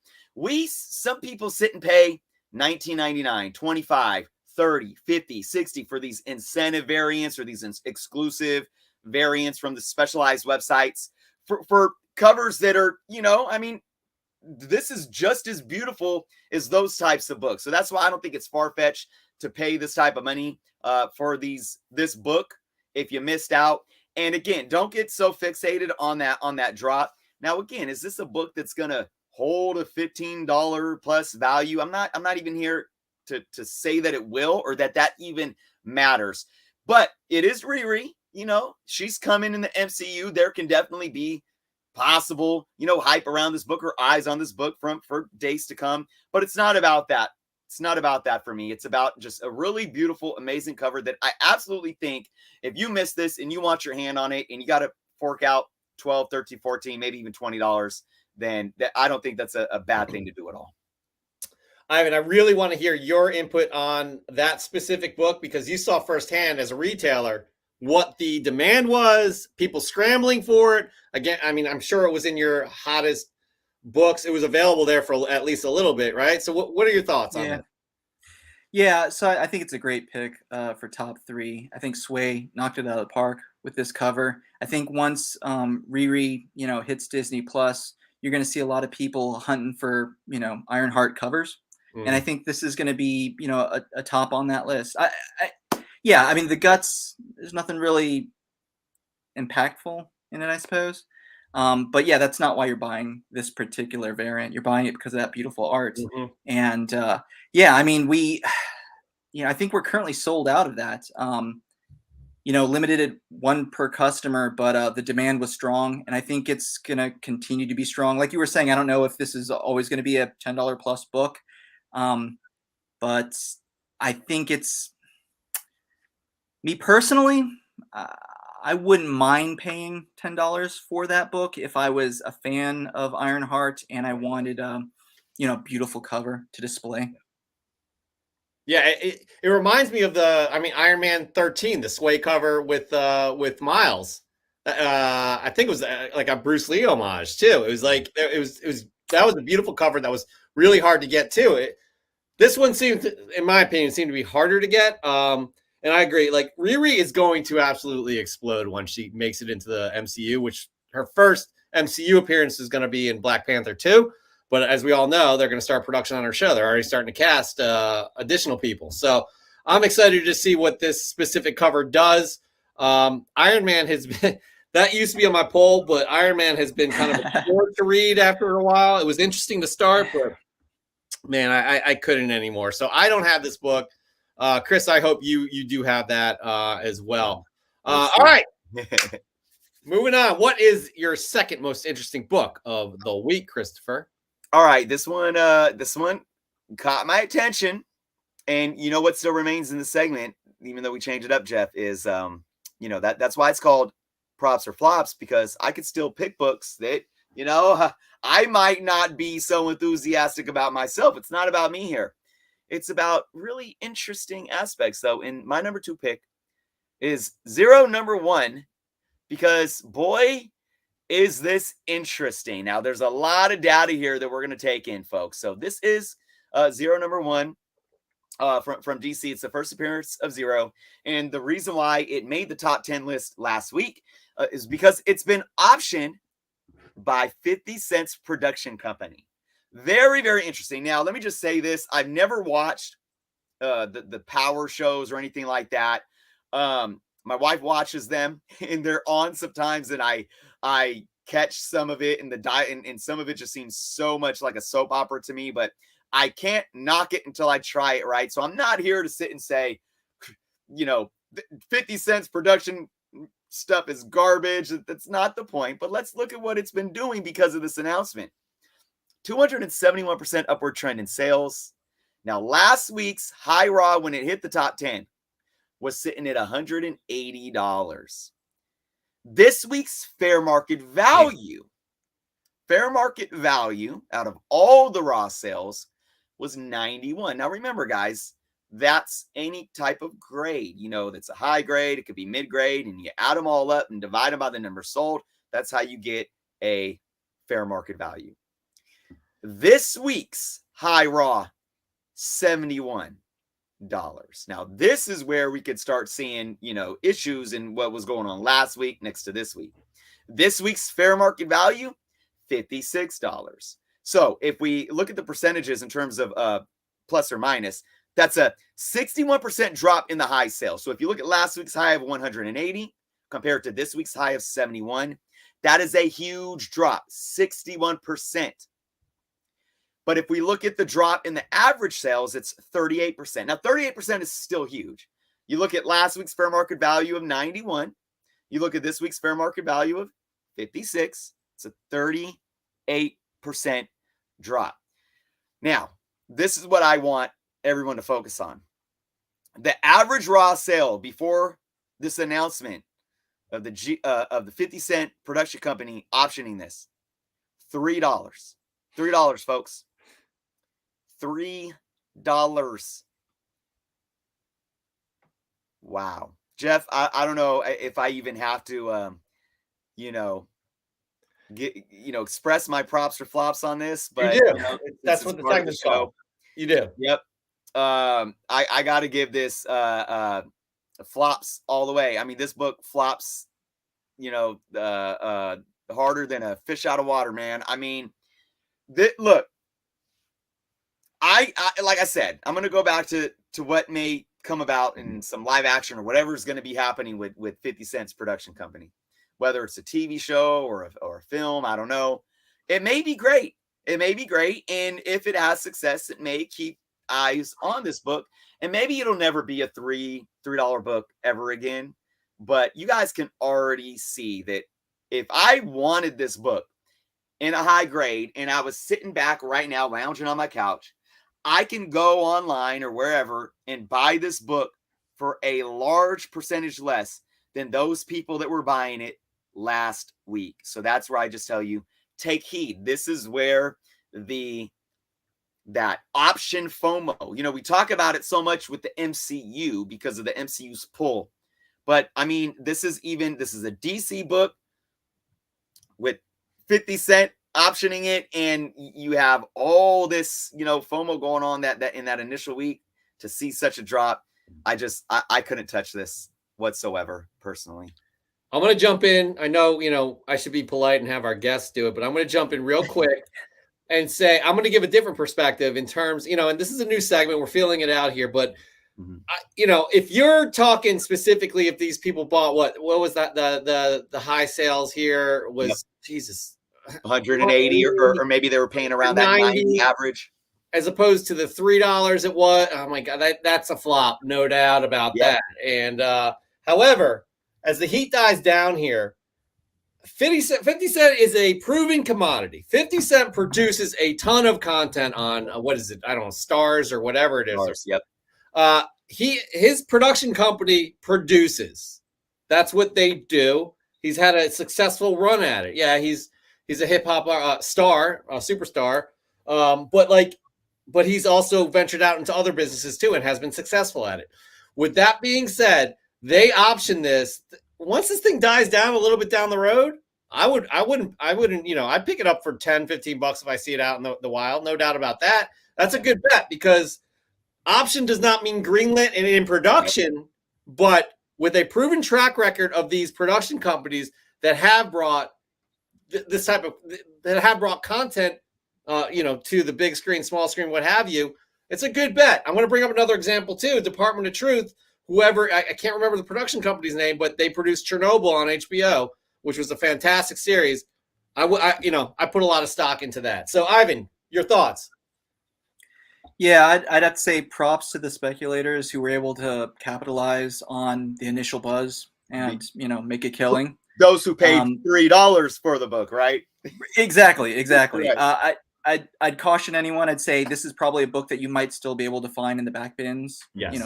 Some people sit and pay $19.99, $25, $30, $50, $60 for these incentive variants or these exclusive variants from the specialized websites for covers that are, this is just as beautiful as those types of books. So that's why I don't think it's far-fetched to pay this type of money for this book if you missed out. And again, don't get so fixated on that drop. Now, again, is this a book that's going to hold a $15 plus value? I'm not even here to say that it will or that even matters. But it is Riri. You know, she's coming in the MCU. There can definitely be possible, you know, hype around this book or eyes on this book for days to come. But it's not about that. It's not about that for me. It's about just a really beautiful, amazing cover that I absolutely think if you miss this and you want your hand on it and you got to fork out 12, 13, 14, maybe even $20, then I don't think that's a bad thing to do at all. Ivan, I really want to hear your input on that specific book because you saw firsthand as a retailer what the demand was, people scrambling for it. Again, I mean, I'm sure it was in your hottest books. It was available there for at least a little bit, right? So what are your thoughts on that? Yeah, so I think it's a great pick for top 3. I think Sway knocked it out of the park with this cover. I think once Riri, you know, hits Disney Plus, you're going to see a lot of people hunting for, you know, Ironheart covers. And I think this is going to be, you know, a top on that list. Yeah, I mean, the guts, there's nothing really impactful in it, I suppose. But yeah, that's not why you're buying this particular variant. You're buying it because of that beautiful art. And yeah, I mean, you know, I think we're currently sold out of that. You know, limited at 1 per customer, but the demand was strong. And I think it's going to continue to be strong. Like you were saying, I don't know if this is always going to be a $10 plus book. But I think it's, me personally, I wouldn't mind paying $10 for that book if I was a fan of Ironheart and I wanted, you know, beautiful cover to display. Yeah, it reminds me of Iron Man 13, the Sway cover with Miles. I think it was like a Bruce Lee homage too. It was like that was a beautiful cover that was really hard to get too. This one seemed, in my opinion, seemed to be harder to get. And I agree. Like Riri is going to absolutely explode when she makes it into the MCU, which her first MCU appearance is going to be in Black Panther 2. But as we all know, they're going to start production on her show. They're already starting to cast additional people. So I'm excited to see what this specific cover does. Iron Man has been, that used to be on my poll, but Iron Man has been kind of a chore to read after a while. It was interesting to start, but man, I couldn't anymore. So I don't have this book. Chris, I hope you do have that as well. All right. Moving on. What is your second most interesting book of the week, Christopher? All right. This one caught my attention. And you know what still remains in the segment, even though we changed it up, Jeff, is you know, that's why it's called props or flops, because I could still pick books that, you know, I might not be so enthusiastic about myself. It's not about me here. It's about really interesting aspects, though. And my number 2 pick is Zero number 1, because boy, is this interesting. Now, there's a lot of data here that we're going to take in, folks. So this is Zero number 1 from DC. It's the first appearance of Zero. And the reason why it made the top 10 list last week is because it's been optioned by 50 Cent's production company. Very, very interesting. Now, let me just say this. I've never watched the power shows or anything like that. My wife watches them, and they're on sometimes, and I catch some of it, and some of it just seems so much like a soap opera to me, but I can't knock it until I try it, right? So I'm not here to sit and say, you know, 50 Cent's production stuff is garbage. That's not the point, but let's look at what it's been doing because of this announcement. 271% upward trend in sales. Now, last week's high raw, when it hit the top 10, was sitting at $180. This week's fair market value out of all the raw sales was 91. Now, remember, guys, that's any type of grade. You know, that's a high grade. It could be mid-grade, and you add them all up and divide them by the number sold. That's how you get a fair market value. This week's high raw, $71. Now, this is where we could start seeing, you know, issues in what was going on last week next to this week. This week's fair market value, $56. So if we look at the percentages in terms of plus or minus, that's a 61% drop in the high sales. So if you look at last week's high of 180 compared to this week's high of 71, that is a huge drop, 61%. But if we look at the drop in the average sales, it's 38%. Now, 38% is still huge. You look at last week's fair market value of 91. You look at this week's fair market value of 56. It's a 38% drop. Now, this is what I want everyone to focus on. The average raw sale before this announcement of the 50 Cent production company optioning this, $3. $3, folks. $3. Wow. Jeff, I don't know if I even have to express my props or flops on this, but you do. That's what the segment's called. You do. Yep. I got to give this flops all the way. I mean, this book flops, harder than a fish out of water, man. I mean, look, I like I said, I'm going to go back to what may come about in some live action or whatever is going to be happening with 50 Cent's production company, whether it's a TV show or a film. I don't know. It may be great. It may be great. And if it has success, it may keep eyes on this book, and maybe it'll never be a $3 book ever again. But you guys can already see that if I wanted this book in a high grade and I was sitting back right now lounging on my couch, I can go online or wherever and buy this book for a large percentage less than those people that were buying it last week. So that's where I just tell you, take heed. This is where that option FOMO, we talk about it so much with the MCU because of the MCU's pull. But I mean, this is a DC book with 50 Cent optioning it, and you have all this, FOMO going on that in that initial week to see such a drop. I couldn't touch this whatsoever personally. I'm going to jump in. I know, I should be polite and have our guests do it, but I'm going to jump in real quick and say, I'm going to give a different perspective in terms, and this is a new segment. We're feeling it out here, but if you're talking specifically, if these people bought what was that? The high sales here was Jesus, 180 or maybe they were paying around that 90 average, as opposed to the $3 it was. Oh my God, that's a flop, no doubt about that. And however, as the heat dies down here, 50 Cent is a proven commodity. 50 Cent produces a ton of content on what is it? I don't know, Stars or whatever it is. Stars, yep. His production company produces. That's what they do. He's had a successful run at it. Yeah, he's a hip hop star, a superstar. But he's also ventured out into other businesses too and has been successful at it. With that being said, they option this. Once this thing dies down a little bit down the road, I wouldn't, I'd pick it up for $10-15 if I see it out in the wild. No doubt about that. That's a good bet because option does not mean greenlit and in production, but with a proven track record of these production companies that have brought that have brought content, to the big screen, small screen, what have you, it's a good bet. I'm going to bring up another example too. Department of Truth. Whoever, I can't remember the production company's name, but they produced Chernobyl on HBO, which was a fantastic series. I put a lot of stock into that. So, Ivan, your thoughts? Yeah, I'd have to say props to the speculators who were able to capitalize on the initial buzz and, make a killing. Those who paid $3 for the book, right? Exactly. Right. I'd caution anyone. I'd say this is probably a book that you might still be able to find in the back bins,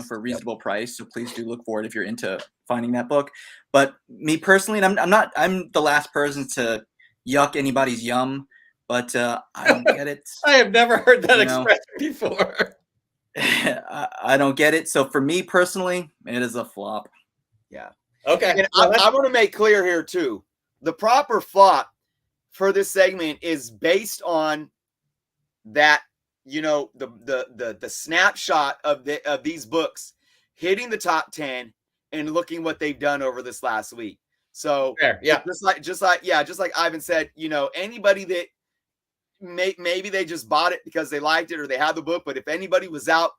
for a reasonable price. So please do look for it if you're into finding that book. But me personally, and I'm the last person to yuck anybody's yum, but I don't get it. I have never heard that expression before. I don't get it. So for me personally, it is a flop. Yeah. Okay. And I want to make clear here too, the proper flop for this segment is based on that, the snapshot of these books hitting the top 10 and looking what they've done over this last week. So fair, yeah, just like Ivan said, anybody that maybe they just bought it because they liked it or they had the book, but if anybody was out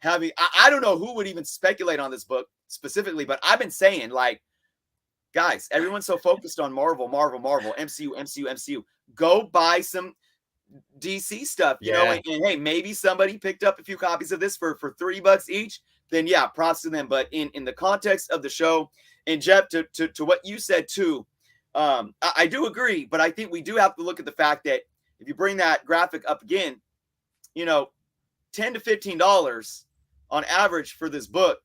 having, I don't know who would even speculate on this book specifically, but I've been saying, like, guys, everyone's so focused on Marvel, MCU. Go buy some. DC stuff, you know, and hey, maybe somebody picked up a few copies of this for $30 each, then yeah, props to them. But in the context of the show, and Jeff, to what you said too, I do agree, but I think we do have to look at the fact that if you bring that graphic up again, you know, $10 to $15 on average for this book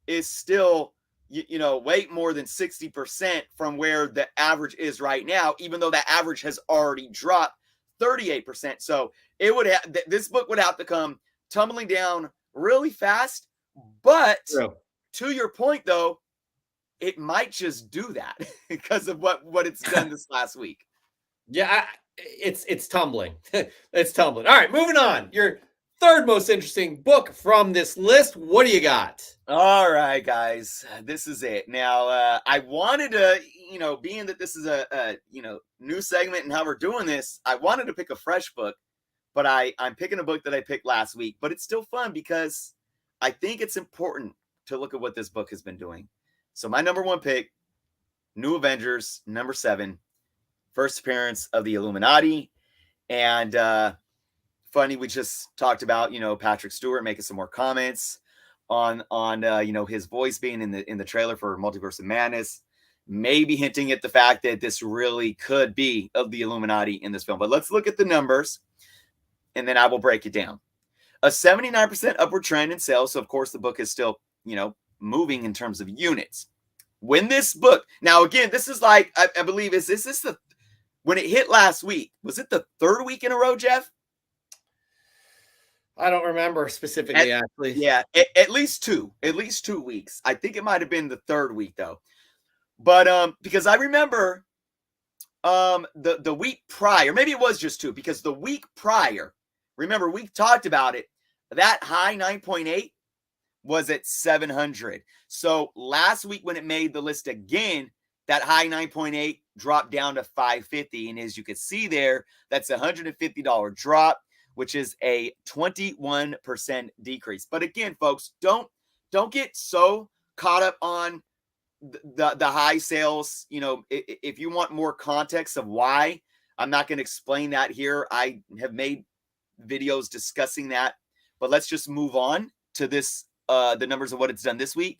is still, you know, way more than 60% from where the average is right now, even though that average has already dropped 38%. So it would have, this book would have to come tumbling down really fast. But to your point, though, it might just do that because of what it's done this last week. Yeah, it's tumbling. It's tumbling. All right, moving on. Your third most interesting book from this list. What do you got? All right, guys, this is it. Now, I wanted to, you know, being that this is a you know, new segment and how we're doing this, I wanted to pick a fresh book, but I'm picking a book that I picked last week. But it's still fun because I think it's important to look at what this book has been doing. So my number one pick, New Avengers, number 7, first appearance of the Illuminati. And funny, we just talked about, you know, Patrick Stewart making some more comments on you know, his voice being in the trailer for Multiverse of Madness, maybe hinting at the fact that this really could be of the Illuminati in this film. But let's look at the numbers, and then I will break it down. A 79% upward trend in sales. So of course the book is still, you know, moving in terms of units. When this book, now again, this is like, I believe, is this the, when it hit last week, was it the 3rd week in a row, Jeff? I don't remember specifically, actually. Yeah, at least 2 weeks. I think it might have been the 3rd week though. But because I remember the week prior, maybe it was just 2, because the week prior, remember we talked about it, that high 9.8 was at 700. So last week when it made the list again, that high 9.8 dropped down to 550. And as you can see there, that's a $150 drop, which is a 21% decrease. But again, folks, don't get so caught up on the high sales. You know, if you want more context of why, I'm not going to explain that here. I have made videos discussing that, but let's just move on to this, the numbers of what it's done this week.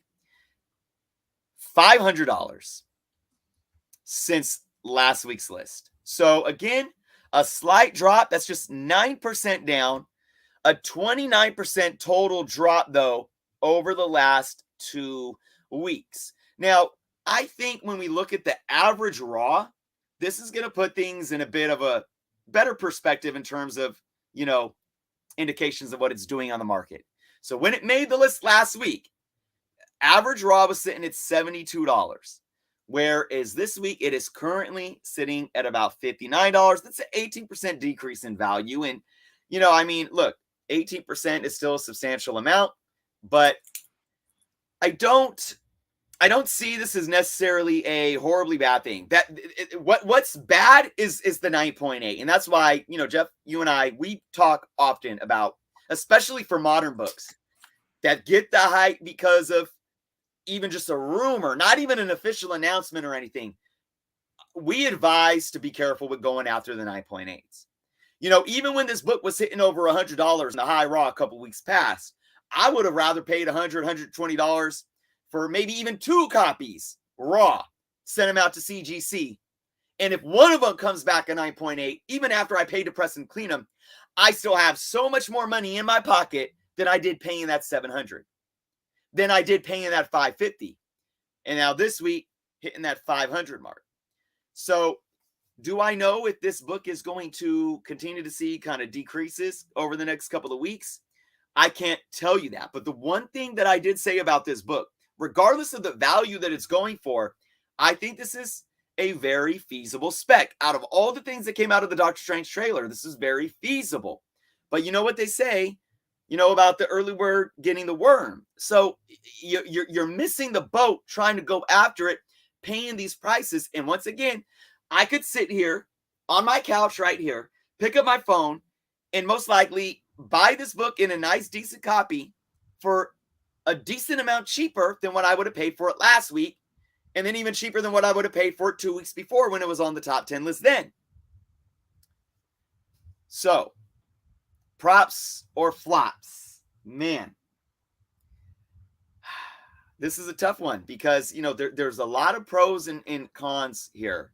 $500 since last week's list. So again, a slight drop. That's just 9% down. A 29% total drop, though, over the last 2 weeks. Now, I think when we look at the average raw, this is going to put things in a bit of a better perspective in terms of, you know, indications of what it's doing on the market. So when it made the list last week, average raw was sitting at $72. Whereas this week, it is currently sitting at about $59. That's an 18% decrease in value. And, you know, I mean, look, 18% is still a substantial amount, but I don't see this as necessarily a horribly bad thing. What's bad is the 9.8. And that's why, you know, Jeff, you and I, we talk often about, especially for modern books, that get the hype because of even just a rumor, not even an official announcement or anything. We advise to be careful with going after the 9.8s. You know, even when this book was hitting over $100 in the high raw a couple weeks past, I would have rather paid $100, $120 for maybe even 2 copies raw, send them out to CGC. And if one of them comes back a 9.8, even after I paid to press and clean them, I still have so much more money in my pocket than I did paying that $700. Than I did paying that $550. And now this week, hitting that $500 mark. So do I know if this book is going to continue to see kind of decreases over the next couple of weeks? I can't tell you that. But the one thing that I did say about this book, regardless of the value that it's going for, I think this is a very feasible spec. Out of all the things that came out of the Doctor Strange trailer, this is very feasible. But you know what they say, you know, about the early bird getting the worm. So you're missing the boat trying to go after it, paying these prices. And once again, I could sit here on my couch right here, pick up my phone, and most likely buy this book in a nice, decent copy for a decent amount cheaper than what I would have paid for it last week. And then even cheaper than what I would have paid for it 2 weeks before when it was on the top 10 list then. So, props or flops? Man, this is a tough one because there's a lot of pros and cons here,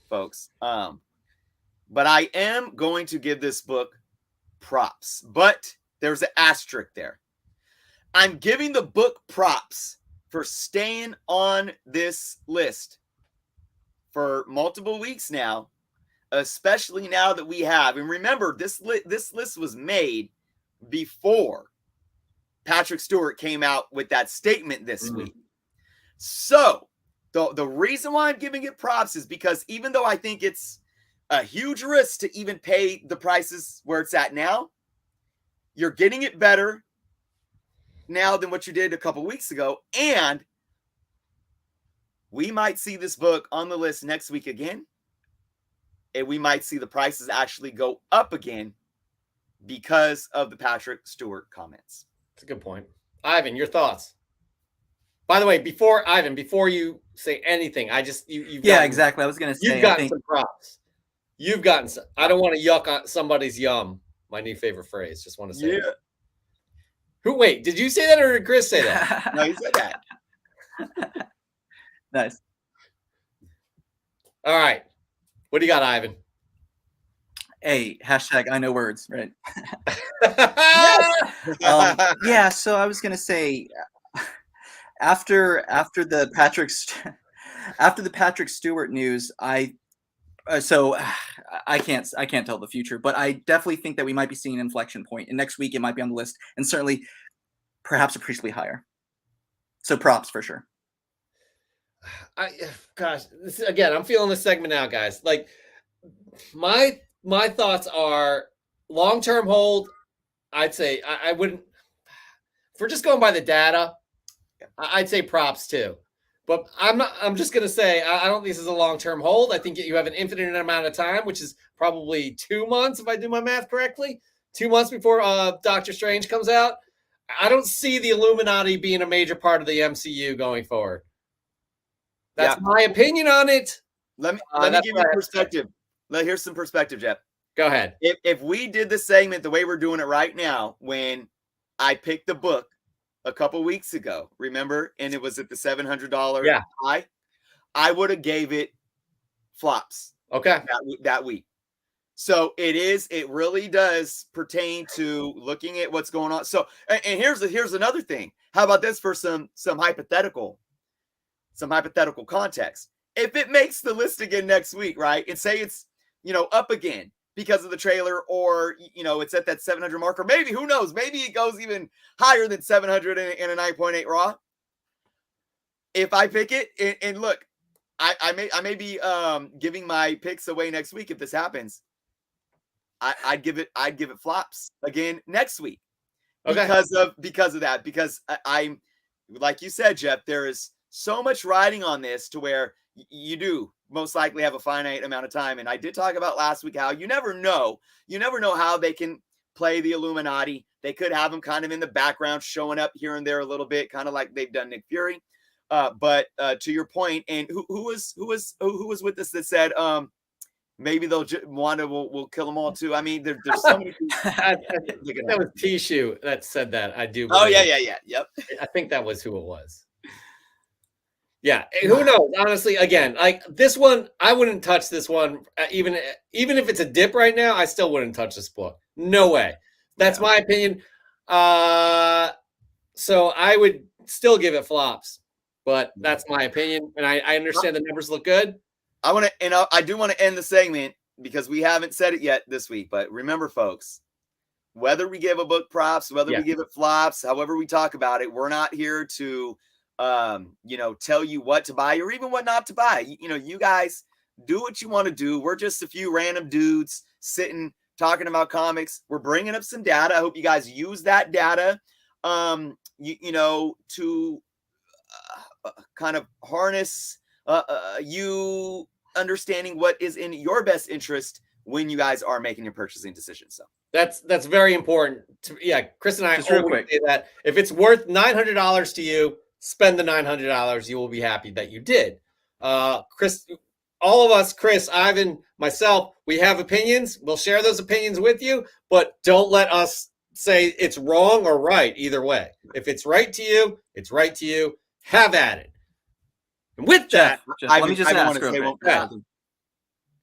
folks. But I am going to give this book props, but there's an asterisk there. I'm giving the book props for staying on this list for multiple weeks now, especially now that we have. And remember, this list was made before Patrick Stewart came out with that statement this week. So the reason why I'm giving it props is because even though I think it's a huge risk to even pay the prices where it's at now, you're getting it better now than what you did a couple weeks ago. And we might see this book on the list next week again. And we might see the prices actually go up again because of the Patrick Stewart comments. That's a good point. Ivan, your thoughts? By the way, before you say anything, exactly. I was going to say, you've gotten some props. You've gotten some. I don't want to yuck on somebody's yum. My new favorite phrase. Just want to say that. Wait, did you say that or did Chris say that? No, he said that. Nice. All right. What do you got, Ivan? Hey, hashtag I know words, right? So I was gonna say, after the Patrick Stewart news, I can't tell the future, but I definitely think that we might be seeing an inflection point, and next week it might be on the list, and certainly, perhaps appreciably higher. So props for sure. Again, I'm feeling this segment now, guys. Like my thoughts are long-term hold. I'd say I wouldn't. If we're just going by the data, I'd say props too. But I'm just gonna say I don't think this is a long-term hold. I think you have an infinite amount of time, which is probably 2 months if I do my math correctly. 2 months before Doctor Strange comes out. I don't see the Illuminati being a major part of the MCU going forward. That's my opinion on it. Let me give you perspective. Here's some perspective, Jeff. Go ahead. If we did the segment the way we're doing it right now, when I picked the book a couple weeks ago, remember, and it was at the $700 high, I would have gave it flops. Okay. That week. So it really does pertain to looking at what's going on. So, and here's another thing. How about this for some hypothetical context? If it makes the list again next week, right, and say it's up again because of the trailer, or it's at that 700 mark, or maybe, who knows, maybe it goes even higher than 700 in a 9.8 raw. If I pick it, and look, I may be giving my picks away next week if this happens. I'd give it flops again next week. Okay. Because of that, because I'm, like you said, Jeff, there is so much riding on this to where you do most likely have a finite amount of time. And I did talk about last week how you never know how they can play the Illuminati. They could have them kind of in the background, showing up here and there a little bit, kind of like they've done Nick Fury. But to your point, and who was with us that said maybe they'll we'll kill them all too. I mean, there's so many. That was Tishu that said that. I do. Oh yeah. Yep. I think that was who it was. Yeah, who knows? Honestly, again, like this one, I wouldn't touch this one. Even if it's a dip right now, I still wouldn't touch this book. No way. That's my opinion. So I would still give it flops, but that's my opinion, and I understand the numbers look good. I do want to end the segment because we haven't said it yet this week. But remember, folks, whether we give a book props, whether we give it flops, however we talk about it, we're not here to tell you what to buy or even what not to buy. You guys do what you want to do. We're just a few random dudes sitting talking about comics. We're bringing up some data. I hope you guys use that data, to kind of harness you understanding what is in your best interest when you guys are making your purchasing decisions. So that's very important. Chris and I just always say that if it's worth $900 to you, spend the $900. You will be happy that you did. Chris, all of us, Chris, Ivan, myself, we have opinions. We'll share those opinions with you, but don't let us say it's wrong or right either way. If it's right to you, it's right to you. Have at it. And with Jeff, that, let me just I ask want to real say quick. one.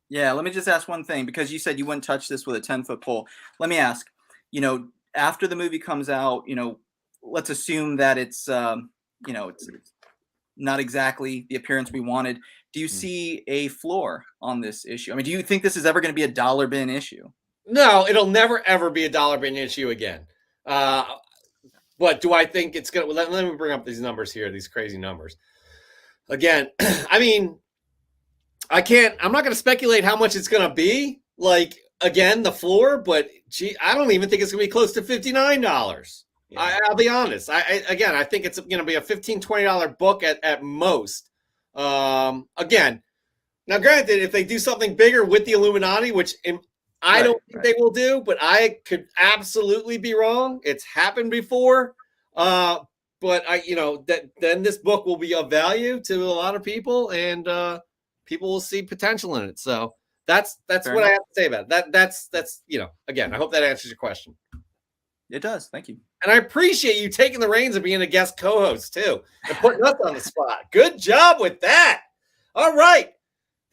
Yeah, let me just ask one thing, because you said you wouldn't touch this with a 10-foot pole. Let me ask, after the movie comes out, let's assume that it's not exactly the appearance we wanted. Do you see a floor on this issue? I mean, do you think this is ever going to be a dollar bin issue? no, it'll never ever be a dollar bin issue again. But do I think it's gonna? Let me bring up these numbers here. These crazy numbers. Again, I mean, I'm not going to speculate how much it's going to be. Like, again, the floor, but gee, I don't even think it's going to be close to $59. Yeah. I'll be honest. I think it's going to be a $15, $20 book at most. Again, now granted, if they do something bigger with the Illuminati, which I don't think they will do, but I could absolutely be wrong. It's happened before. But then this book will be of value to a lot of people, and people will see potential in it. So that's what I have to say about it. That's again, I hope that answers your question. It does. Thank you. And I appreciate you taking the reins of being a guest co-host too and putting us on the spot. Good job with that. All right.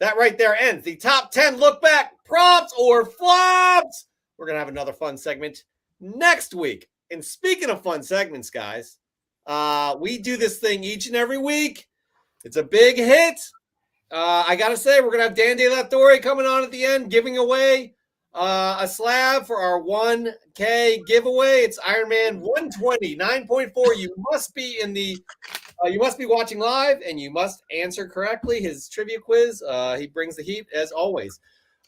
That right there ends the top 10 look back props or flops. We're going to have another fun segment next week. And speaking of fun segments, guys, we do this thing each and every week. It's a big hit. I got to say, we're going to have Dan De La Torre coming on at the end, giving away a slab for our 1K giveaway. It's Iron Man 120, 9.4. You must be you must be watching live, and you must answer correctly his trivia quiz. He brings the heat as always.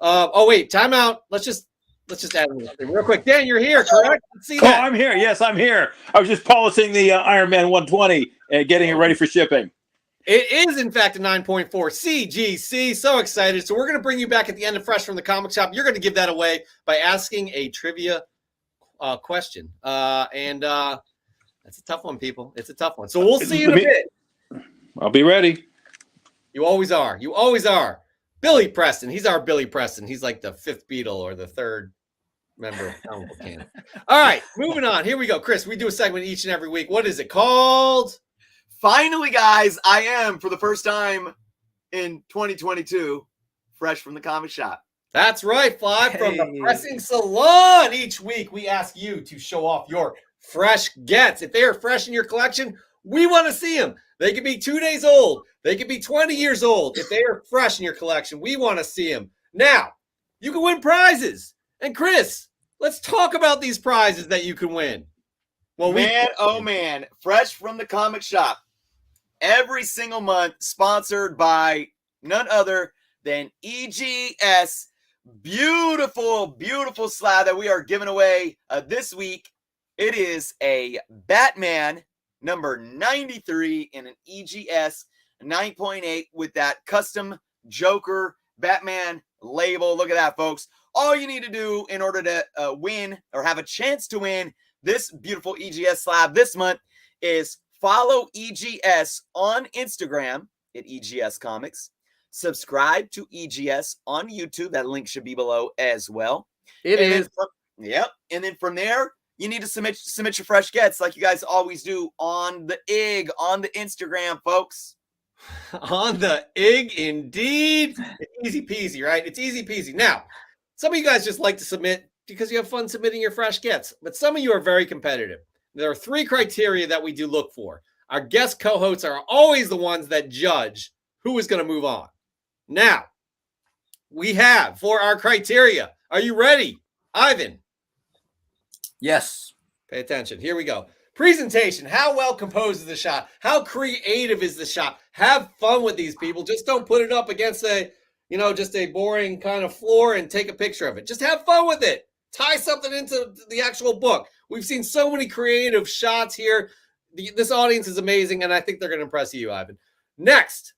Wait, timeout. Let's just add something real quick. Dan, you're here, correct? Let's see that. I'm here. Yes, I'm here. I was just polishing the Iron Man 120 and getting it ready for shipping. It is, in fact, a 9.4 CGC. So excited. So we're going to bring you back at the end of Fresh from the Comic Shop. You're going to give that away by asking a trivia question. And that's a tough one, people. It's a tough one. So we'll see you in a bit. I'll be ready. You always are. You always are. Billy Preston. He's our Billy Preston. He's like the fifth Beatle or the third member of Comic Can. All right, moving on. Here we go. Chris, we do a segment each and every week. What is it called? Finally, guys, I am, for the first time in 2022, fresh from the comic shop. That's right, Fly from the Pressing Salon. Each week, we ask you to show off your fresh gets. If they are fresh in your collection, we want to see them. They could be 2 days old. They could be 20 years old. If they are fresh in your collection, we want to see them. Now, you can win prizes. And Chris, let's talk about these prizes that you can win. Well, man, fresh from the comic shop. Every single month, sponsored by none other than EGS. Beautiful, beautiful slab that we are giving away this week. It is a Batman number 93 in an EGS 9.8 with that custom Joker Batman label. Look at that, folks. All you need to do in order to win or have a chance to win this beautiful EGS slab this month is follow EGS on Instagram at EGS Comics. Subscribe to EGS on YouTube. That link should be below as well. It is. Yep. And then from there, you need to submit your fresh gets like you guys always do on the IG, on the Instagram, folks. On the IG, indeed. It's easy peasy, right? It's easy peasy. Now, some of you guys just like to submit because you have fun submitting your fresh gets, but some of you are very competitive. There are 3 criteria that we do look for. Our guest co-hosts are always the ones that judge who is going to move on. Now, we have for our criteria. Are you ready, Ivan? Yes. Pay attention. Here we go. Presentation. How well composed is the shot? How creative is the shot? Have fun with these people. Just don't put it up against just a boring kind of floor and take a picture of it. Just have fun with it. Tie something into the actual book. We've seen so many creative shots here. This audience is amazing, and I think they're going to impress you, Ivan. Next,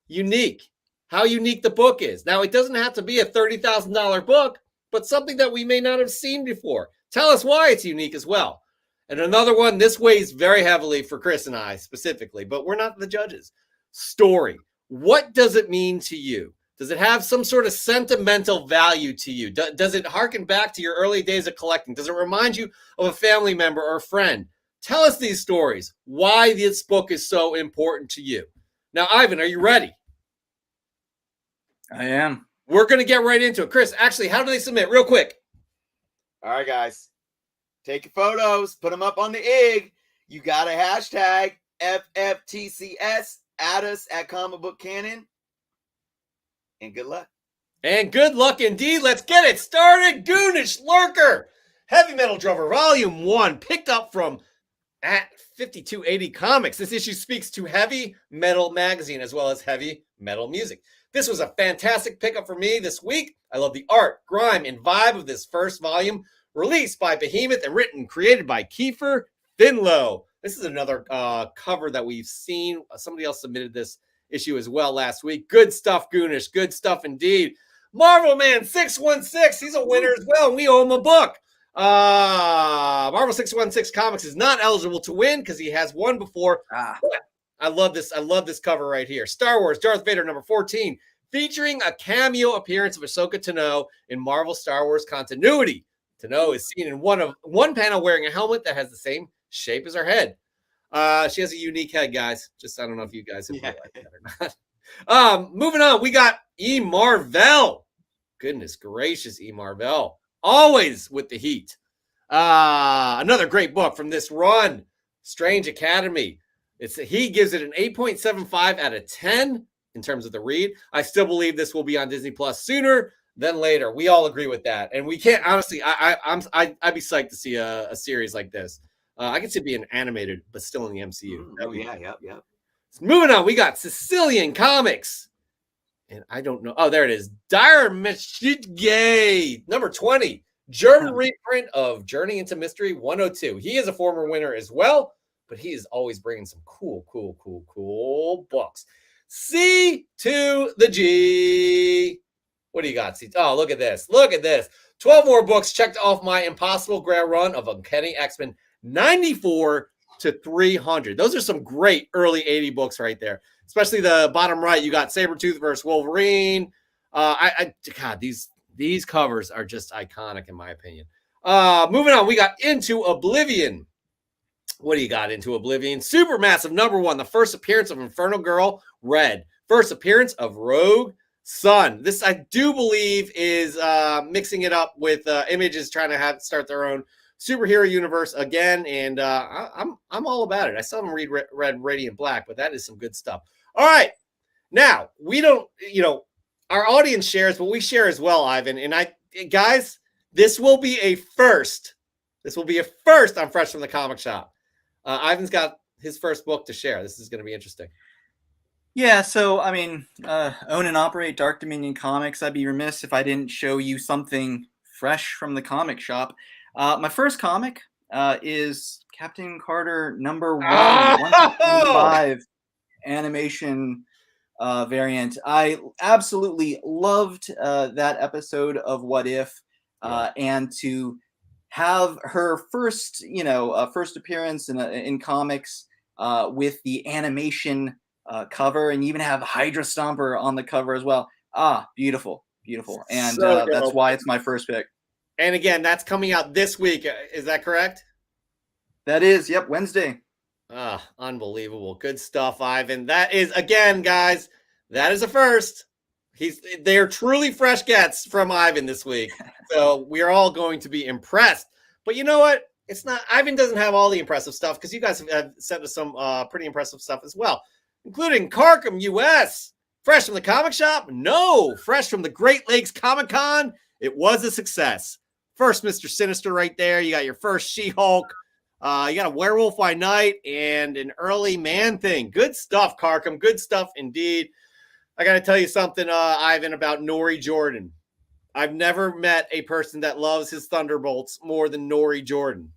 unique. How unique the book is. Now, it doesn't have to be a $30,000 book, but something that we may not have seen before. Tell us why it's unique as well. And another one, this weighs very heavily for Chris and I specifically, but we're not the judges. Story. What does it mean to you? Does it have some sort of sentimental value to you? Does it harken back to your early days of collecting? Does it remind you of a family member or a friend? Tell us these stories, why this book is so important to you. Now, Ivan, are you ready? I am. We're going to get right into it. Chris, actually, how do they submit? Real quick. All right, guys. Take your photos, put them up on the IG. You got a hashtag FFTCS. Add us at Comic Book Canon. And good luck. And good luck indeed. Let's get it started. Goonish Lurker, Heavy Metal Drummer, Volume 1, picked up from at 5280 Comics. This issue speaks to heavy metal magazine as well as heavy metal music. This was a fantastic pickup for me this week. I love the art, grime, and vibe of this first volume, released by Behemoth and written and created by Kiefer Finlow. This is another cover that we've seen. Somebody else submitted this issue as well last week. Good stuff, Goonish. Good stuff indeed. Marvel Man 616, he's a winner as well, and we owe him a book. Marvel 616 Comics is not eligible to win because he has won before. I love this. I love this cover right here. Star Wars Darth Vader number 14, featuring a cameo appearance of Ahsoka Tano in Marvel Star Wars continuity. Tano is seen in one panel wearing a helmet that has the same shape as her head. She has a unique head, guys. Just I don't know if you guys have realized that or not. Moving on, we got E. Marvell. Goodness gracious, E. Marvell. Always with the heat. Another great book from this run, Strange Academy. He gives it an 8.75 out of 10 in terms of the read. I still believe this will be on Disney Plus sooner than later. We all agree with that, and we can't honestly. I'd be psyched to see a series like this. I could see it being animated, but still in the MCU. Yep. Moving on, we got Sicilian Comics, and I don't know. Oh, there it is. Dire Gay number 20, German reprint of Journey into Mystery 102. He is a former winner as well, but he is always bringing some cool books. C to the G. What do you got, C? Oh, look at this. 12 more books checked off my impossible grand run of Uncanny X-Men 94 to 300. Those are some great early 80 books right there. Especially the bottom right, you got Sabretooth versus Wolverine. God, these covers are just iconic in my opinion. Moving on, we got Into Oblivion. What do you got? Into Oblivion? Supermassive number 1, the first appearance of Infernal Girl Red. First appearance of Rogue Sun. This, I do believe, is mixing it up with Images trying to start their own superhero universe again, and I'm all about it. I still haven't read Radiant Black, but that is some good stuff. All right, now we don't, our audience shares, but we share as well, Ivan. And guys, this will be a first. This will be a first on Fresh from the Comic Shop. Ivan's got his first book to share. This is going to be interesting. Yeah, so I mean, own and operate Dark Dominion Comics. I'd be remiss if I didn't show you something fresh from the comic shop. My first comic is Captain Carter number 1, 1/5 animation variant. I absolutely loved that episode of What If, and to have her first, first appearance in comics with the animation cover, and even have Hydra Stomper on the cover as well. Beautiful. And So that's why it's my first pick. And again, that's coming out this week. Is that correct? That is, yep, Wednesday. Unbelievable. Good stuff, Ivan. That is, again, guys, that is a first. They're truly fresh gets from Ivan this week. So we are all going to be impressed. But you know what? It's not, Ivan doesn't have all the impressive stuff, because you guys have sent us some pretty impressive stuff as well, including Carcom US. Fresh from the comic shop? No. Fresh from the Great Lakes Comic Con? It was a success. First Mr. Sinister right there. You got your first She-Hulk. You got a Werewolf by Night and an early Man-Thing. Good stuff, Carcom. Good stuff indeed. I got to tell you something, Ivan, about Nori Jordan. I've never met a person that loves his Thunderbolts more than Nori Jordan.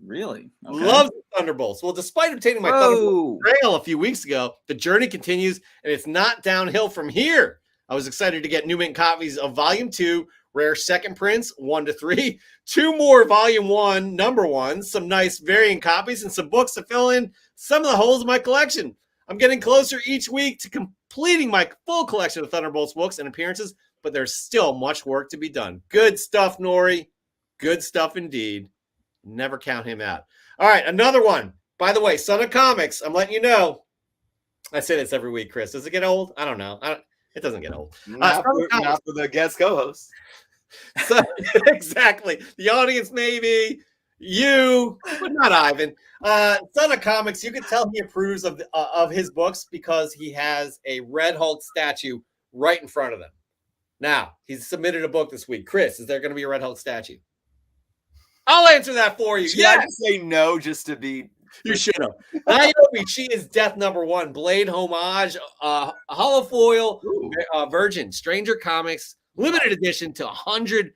Really? Okay. Loves the Thunderbolts. Well, despite obtaining my Thunderbolt Grail a few weeks ago, the journey continues, and it's not downhill from here. I was excited to get New Mint copies of Volume 2, Rare Second Prints, 1 to 3, 2 more Volume 1, number 1s, some nice variant copies, and some books to fill in some of the holes in my collection. I'm getting closer each week to completing my full collection of Thunderbolts books and appearances, but there's still much work to be done. Good stuff, Nori. Good stuff indeed. Never count him out. All right, another one. By the way, Son of Comics, I'm letting you know. I say this every week, Chris. Does it get old? I don't know. It doesn't get old. Not for the guest co-host. So, exactly. The audience, maybe. You, but not Ivan. Son of Comics, you can tell he approves of his books because he has a Red Hulk statue right in front of them. Now, he's submitted a book this week. Chris, is there going to be a Red Hulk statue? I'll answer that for you. Should I just say no just to be... You should have. Niobe, she is death number one. Blade homage, holofoil, Virgin, Stranger Comics, limited edition to 100.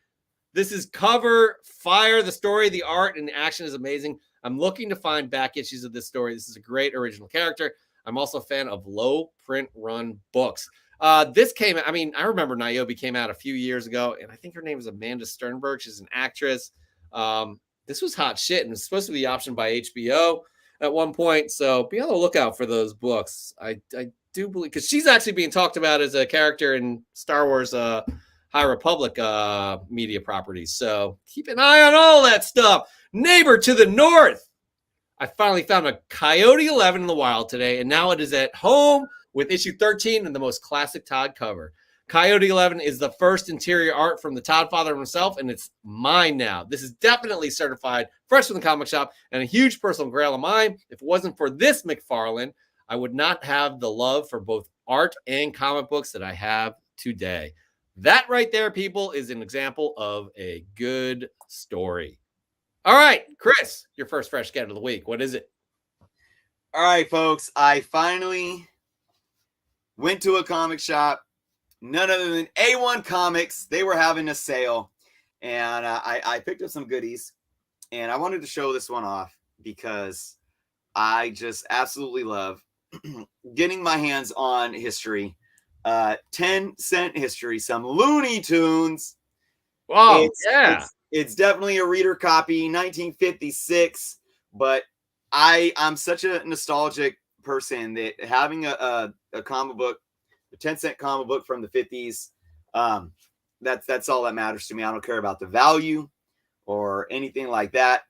This is cover fire. The story, the art, and the action is amazing. I'm looking to find back issues of this story. This is a great original character. I'm also a fan of low print run books. This came out, I mean, I remember Niobe came out a few years ago, and I think her name is Amanda Sternberg. She's an actress. This was hot shit, and it's supposed to be optioned by HBO at one point. So be on the lookout for those books. I do believe, because she's actually being talked about as a character in Star Wars High Republic media properties. So keep an eye on all that stuff. Neighbor to the north. I finally found a Coyote 11 in the wild today, and now it is at home with issue 13 and the most classic Todd cover. Coyote 11 is the first interior art from the Todd father himself, and it's mine now. This is definitely certified fresh from the comic shop and a huge personal grail of mine. If it wasn't for this McFarlane, I would not have the love for both art and comic books that I have today. That right there, people, is an example of a good story. All right, Chris, your first fresh get of the week. What is it? All right, folks. I finally went to a comic shop. None other than A1 Comics. They were having a sale, and I picked up some goodies, and I wanted to show this one off because I just absolutely love getting my hands on history. 10-cent history, some Looney Tunes. Wow, It's definitely a reader copy, 1956, but I'm such a nostalgic person that having a comic book, a 10-cent comic book from the 50s, that's all that matters to me. I don't care about the value or anything like that,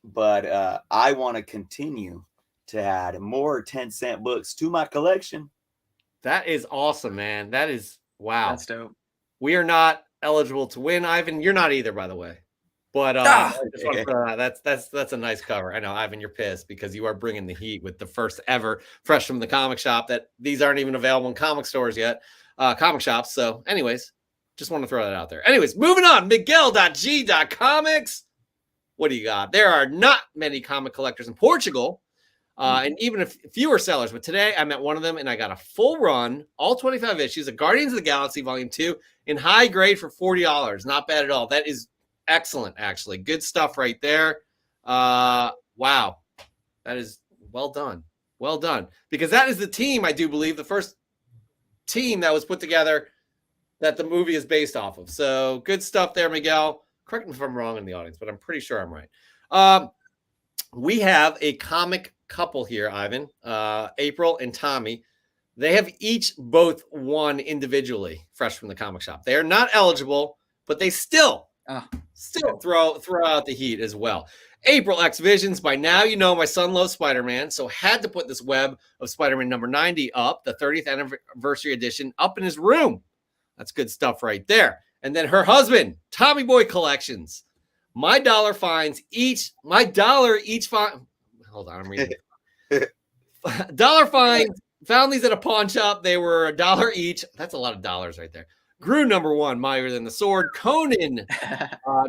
but I want to continue to add more 10-cent books to my collection. That is awesome, man. That is, wow. That's dope. We are not eligible to win, Ivan. You're not either, by the way. But I just want to, that's a nice cover. I know, Ivan, you're pissed because you are bringing the heat with the first ever fresh from the comic shop. That these aren't even available in comic stores yet, comic shops. So, anyways, just want to throw that out there. Anyways, moving on. Miguel.g.comics. What do you got? There are not many comic collectors in Portugal, and even if fewer sellers. But today I met one of them, and I got a full run, all 25 issues of Guardians of the Galaxy Volume 2 in high grade for $40. Not bad at all. That is excellent, actually. Good stuff right there. Wow. That is well done. Well done. Because that is the team, I do believe, the first team that was put together that the movie is based off of. So good stuff there, Miguel. Correct me if I'm wrong in the audience, but I'm pretty sure I'm right. We have a comic couple here, Ivan, April and Tommy. They have each both won individually, fresh from the comic shop. They are not eligible, but they still throw out the heat as well. April X Visions. By now, you know my son loves Spider-Man, so had to put this web of Spider-Man number 90 up, the 30th anniversary edition, up in his room. That's good stuff right there. And then her husband, Tommy Boy Collections. My dollar each fine. Hold on, I'm reading. Dollar fines. Found these at a pawn shop. They were $1 each. That's a lot of dollars right there. Gru number 1, Mightier Than the Sword. Conan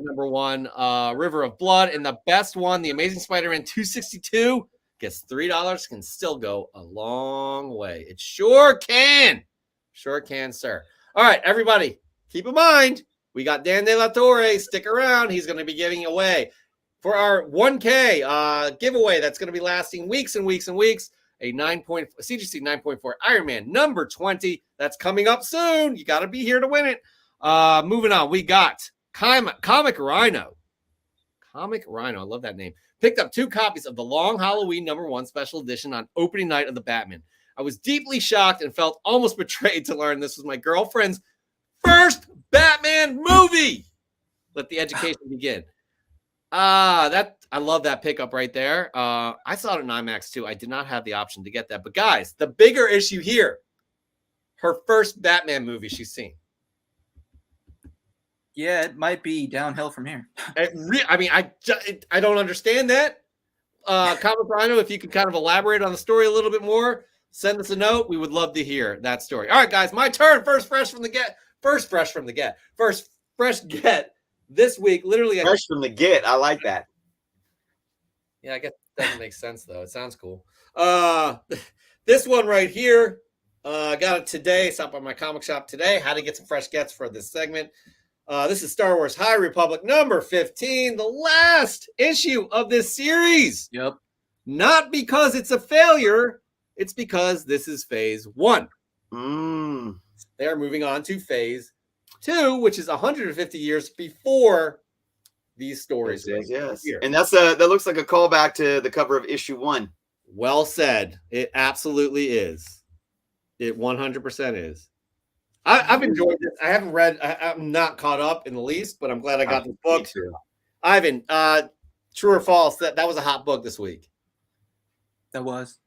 number 1, River of Blood. And the best one, The Amazing Spider-Man 262, gets $3. Can still go a long way. It sure can. Sure can, sir. All right, everybody, keep in mind, we got Dan De La Torre. Stick around. He's going to be giving away for our 1K giveaway that's going to be lasting weeks and weeks and weeks. A CGC 9.4 Iron Man number 20. That's coming up soon. You got to be here to win it. Moving on, we got Comic Rhino. Comic Rhino, I love that name. Picked up 2 copies of the Long Halloween number 1 special edition on opening night of the Batman. I was deeply shocked and felt almost betrayed to learn this was my girlfriend's first Batman movie. Let the education begin. I love that pickup right there. I saw it in IMAX too. I did not have the option to get that. But guys, the bigger issue here, her first Batman movie she's seen. Yeah, it might be downhill from here. I don't understand that. Comic Rhino, if you could kind of elaborate on the story a little bit more, send us a note. We would love to hear that story. All right, guys, my turn. First fresh get this week. Literally, Fresh from the get. I like that. Yeah, I guess that doesn't make sense though. It sounds cool. This one right here, I got it today. It's up on my comic shop today. How to get some fresh gets for this segment. This is Star Wars High Republic number 15, the last issue of this series. Yep. Not because it's a failure, it's because this is phase 1. They are moving on to phase 2, which is 150 years before these stories. Yes. And that looks like a callback to the cover of issue 1. Well said. It absolutely is. It 100% is. I've enjoyed this. I haven't read. I'm not caught up in the least, but I'm glad I got this book. Ivan, true or false? That was a hot book this week. That was.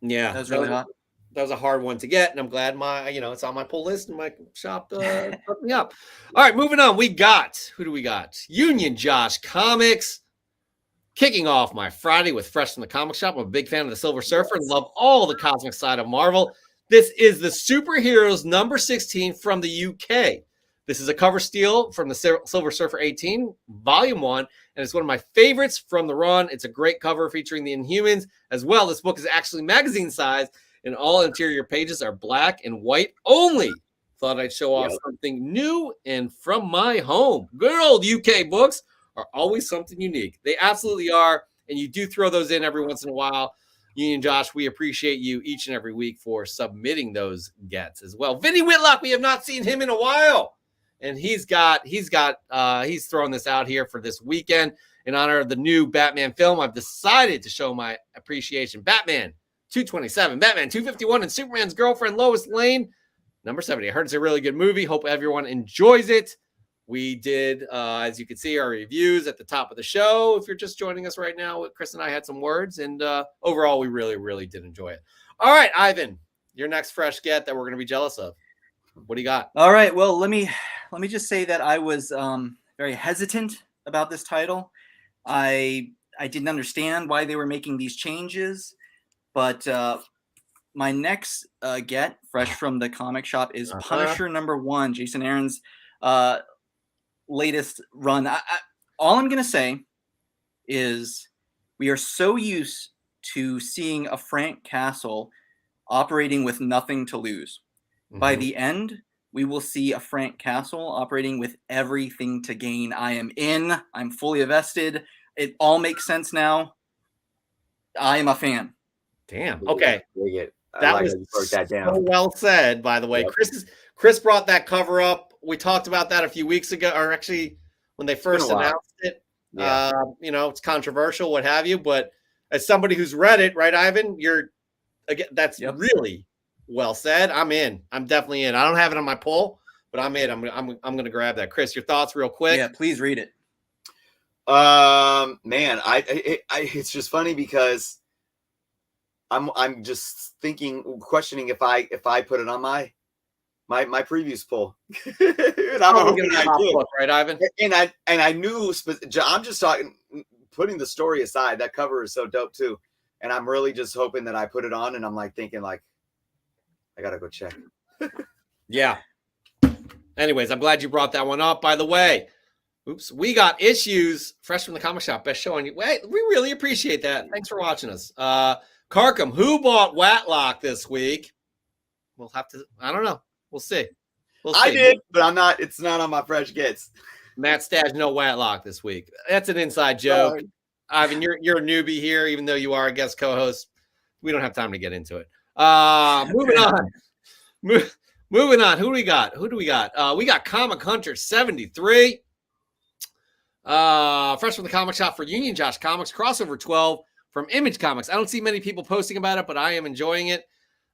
Yeah, that was really hot. That was a hard one to get, and I'm glad it's on my pull list and my shop hooked me up. All right, moving on. Who do we got? Union Josh Comics. Kicking off my Friday with Fresh from the Comic Shop. I'm a big fan of the Silver Surfer and love all the cosmic side of Marvel. This is the Superheroes number 16 from the UK. This is a cover steal from the Silver Surfer 18, Volume 1, and it's one of my favorites from the run. It's a great cover featuring the Inhumans as well. This book is actually magazine size, and all interior pages are black and white only. Thought I'd show off something new and from my home. Good old UK books are always something unique. They absolutely are, and you do throw those in every once in a while. Union Josh, we appreciate you each and every week for submitting those gets as well. Vinny Whitlock, we have not seen him in a while, and he's throwing this out here for this weekend in honor of the new Batman film. I've decided to show my appreciation. Batman 227, Batman 251, and Superman's girlfriend Lois Lane, number 70. I heard it's a really good movie. Hope everyone enjoys it. We did, as you can see, our reviews at the top of the show. If you're just joining us right now, Chris and I had some words, and overall, we really, really did enjoy it. All right, Ivan, your next fresh get that we're going to be jealous of. What do you got? All right, well, let me just say that I was very hesitant about this title. I didn't understand why they were making these changes, but my next get, fresh from the comic shop, is Punisher number 1, Jason Aaron's latest run. All I'm going to say is we are so used to seeing a Frank Castle operating with nothing to lose. Mm-hmm. By the end, we will see a Frank Castle operating with everything to gain. I am in. I'm fully invested. It all makes sense now. I am a fan. Damn. Okay. That was that down. So well said, by the way. Yep. Chris brought that cover up. We talked about that a few weeks ago, or actually when they first announced it. Yeah. It's controversial, what have you. But as somebody who's read it, right, Ivan, that's really well said. I'm in. I'm definitely in. I don't have it on my pull, but I'm in. I'm going to grab that. Chris, your thoughts, real quick. Yeah, please read it. Man, it's just funny because I'm just questioning if I put it on my previous poll. I'm going to book, right, Ivan? And I knew I'm just talking, putting the story aside. That cover is so dope too, and I'm really just hoping that I put it on. And I'm thinking I gotta go check. Yeah. Anyways, I'm glad you brought that one up. By the way, we got issues fresh from the comic shop. Best show on you. Wait, we really appreciate that. Thanks for watching us. Carcom, who bought Watlock this week? We'll have to. I don't know. We'll see. I did, but I'm not. It's not on my fresh gets. Matt Stash, no Watlock this week. That's an inside joke. Ivan, you're a newbie here, even though you are a guest co-host. We don't have time to get into it. Moving on. Moving on. Who do we got? We got Comic Hunter 73. Fresh from the comic shop for Union Josh Comics, crossover 12 from Image Comics. I don't see many people posting about it, but I am enjoying it.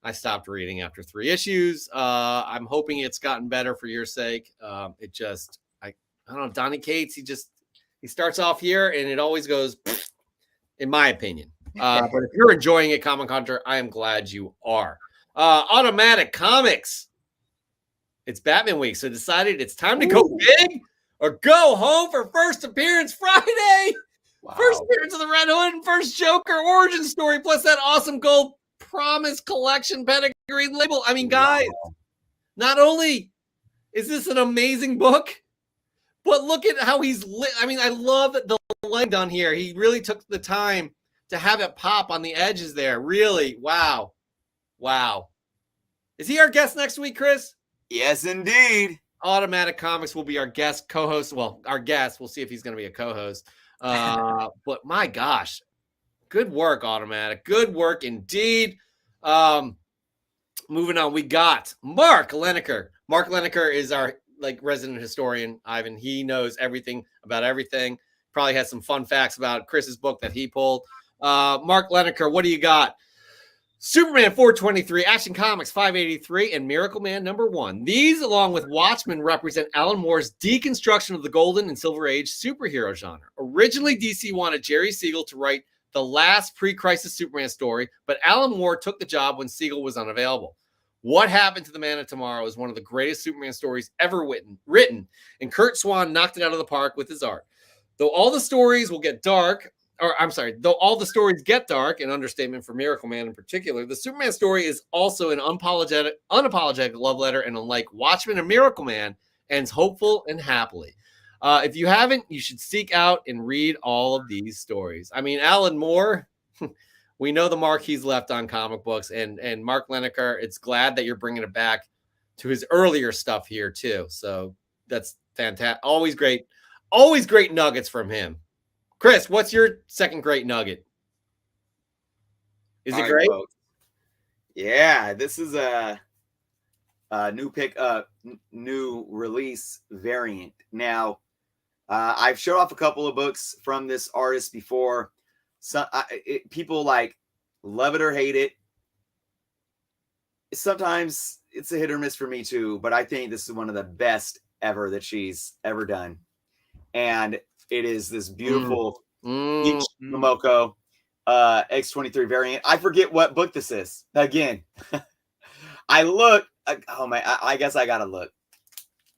I stopped reading after 3 issues. I'm hoping it's gotten better for your sake. I don't know, Donny Cates, he starts off here and it always goes, in my opinion. But if you're enjoying it, Comic Hunter, I am glad you are. Automatic Comics. It's Batman week, so decided it's time to go big or go home for first appearance Friday. Wow. First appearance of the Red Hood and first Joker origin story, plus that awesome gold Promise Collection pedigree label. I mean, guys, not only is this an amazing book, but look at how he's lit. I mean, I love the line on here. He really took the time to have it pop on the edges there. Really, wow. Is he our guest next week, Chris? Yes, indeed. Automatic Comics will be our guest co-host. Well, our guest. We'll see if he's going to be a co-host. But my gosh, good work, Automatic. Good work indeed. Moving on, we got Mark Leneker. Mark Leneker is our resident historian, Ivan. He knows everything about everything. Probably has some fun facts about Chris's book that he pulled. Mark Leneker, what do you got? Superman 423, Action Comics 583, and Miracle Man #1. These, along with Watchmen, represent Alan Moore's deconstruction of the Golden and Silver Age superhero genre. Originally, DC wanted Jerry Siegel to write the last pre-crisis Superman story, but Alan Moore took the job when Siegel was unavailable. What Happened to the Man of Tomorrow is one of the greatest Superman stories ever written, and Kurt Swan knocked it out of the park with his art. Though all the stories get dark, an understatement for Miracle Man in particular, the Superman story is also an unapologetic love letter, and unlike Watchmen and Miracle Man, ends hopeful and happily. If you haven't, you should seek out and read all of these stories. I mean, Alan Moore, we know the mark he's left on comic books, and Mark Leneker, it's glad that you're bringing it back to his earlier stuff here too. So that's fantastic. Always great nuggets from him. Chris, what's your second great nugget? Is it great? Yeah, this is a new release variant. Now, I've showed off a couple of books from this artist before. People love it or hate it. Sometimes it's a hit or miss for me too, but I think this is one of the best ever that she's ever done. And it is this beautiful Peach Momoko X23 variant. I forget what book this is. Again, I guess I gotta look.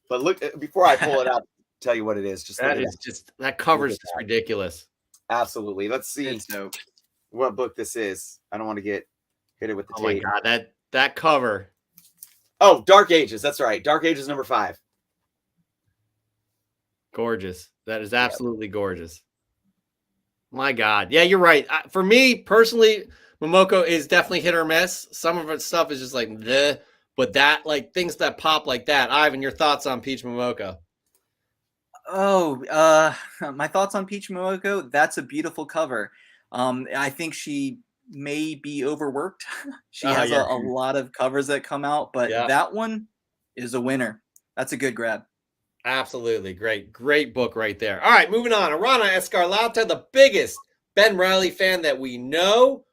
But look before I pull it out, tell you what it is. That cover is just ridiculous. Absolutely. Let's see what book this is. I don't want to hit it with the tape. Oh my god, that cover. Oh, Dark Ages. That's right. Dark Ages #5. Gorgeous. That is absolutely gorgeous. My God. Yeah, you're right. For me personally, Momoko is definitely hit or miss. Some of its stuff is just but that things that pop like that. Ivan, your thoughts on Peach Momoko? Oh, my thoughts on Peach Momoko. That's a beautiful cover. I think she may be overworked. She has a lot of covers that come out, but that one is a winner. That's a good grab. Absolutely. Great book right there. All right, moving on. Arana Escarlata, the biggest Ben Reilly fan that we know.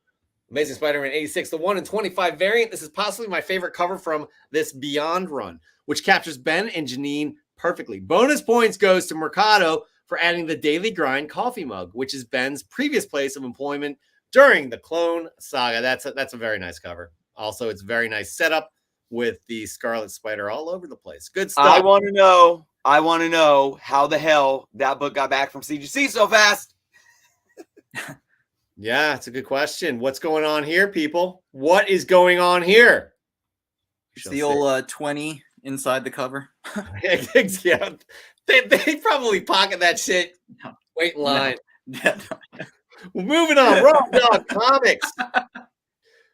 Amazing Spider-Man 86, the 1 in 25 variant. This is possibly my favorite cover from this Beyond run, which captures Ben and Janine perfectly. Bonus points goes to Mercado for adding the Daily Grind coffee mug, which is Ben's previous place of employment during the Clone Saga. That's a very nice cover. Also, it's very nice setup with the Scarlet Spider all over the place. Good stuff. I want to know how the hell that book got back from CGC so fast. Yeah, it's a good question. What's going on here, people? What is going on here? It's the old 20 inside the cover. Yeah, they probably pocket that shit. Wait in line. No. Well, moving on. Raw Dog Comics.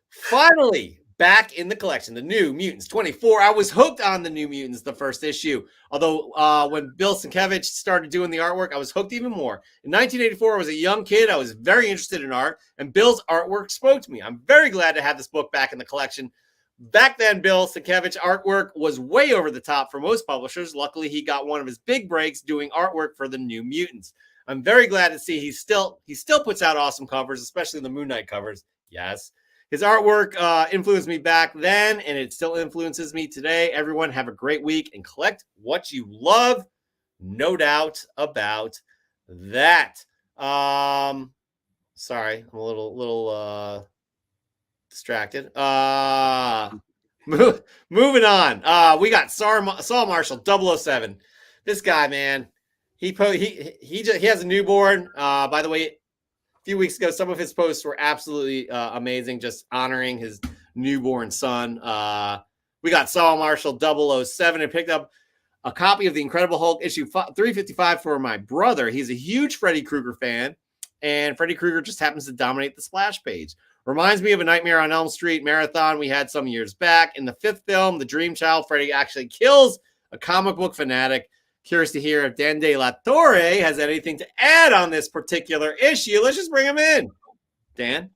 Finally, back in the collection, the New Mutants 24. I was hooked on the New Mutants, the first issue. Although when Bill Sienkiewicz started doing the artwork, I was hooked even more. In 1984, I was a young kid. I was very interested in art, and Bill's artwork spoke to me. I'm very glad to have this book back in the collection. Back then, Bill Sienkiewicz artwork was way over the top for most publishers. Luckily, he got one of his big breaks doing artwork for the New Mutants. I'm very glad to see he still puts out awesome covers, especially the Moon Knight covers. Yes. His artwork influenced me back then, and it still influences me today. Everyone have a great week and collect what you love. No doubt about that. Sorry, I'm a little distracted. Moving on. We got Saul Marshall 007. This guy, man, he has a newborn. By the way, a few weeks ago, some of his posts were absolutely amazing, just honoring his newborn son. We got Saul Marshall 007 and picked up a copy of The Incredible Hulk issue 355 for my brother. He's a huge Freddy Krueger fan, and Freddy Krueger just happens to dominate the splash page. Reminds me of a Nightmare on Elm Street marathon we had some years back. In the 5th film, The Dream Child, Freddy actually kills a comic book fanatic. Curious to hear if Dan De La Torre has anything to add on this particular issue. Let's just bring him in. Dan?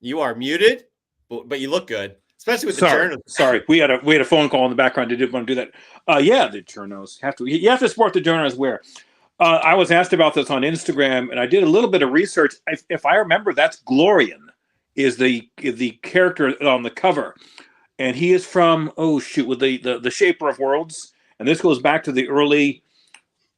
You are muted, but you look good. Especially with the journals. Sorry, we had a phone call in the background. I didn't want to do that. Yeah, the journals you have to support the journals. Where I was asked about this on Instagram, and I did a little bit of research. If I remember, that's Glorian is the character on the cover, and he is from with the Shaper of Worlds, and this goes back to the early,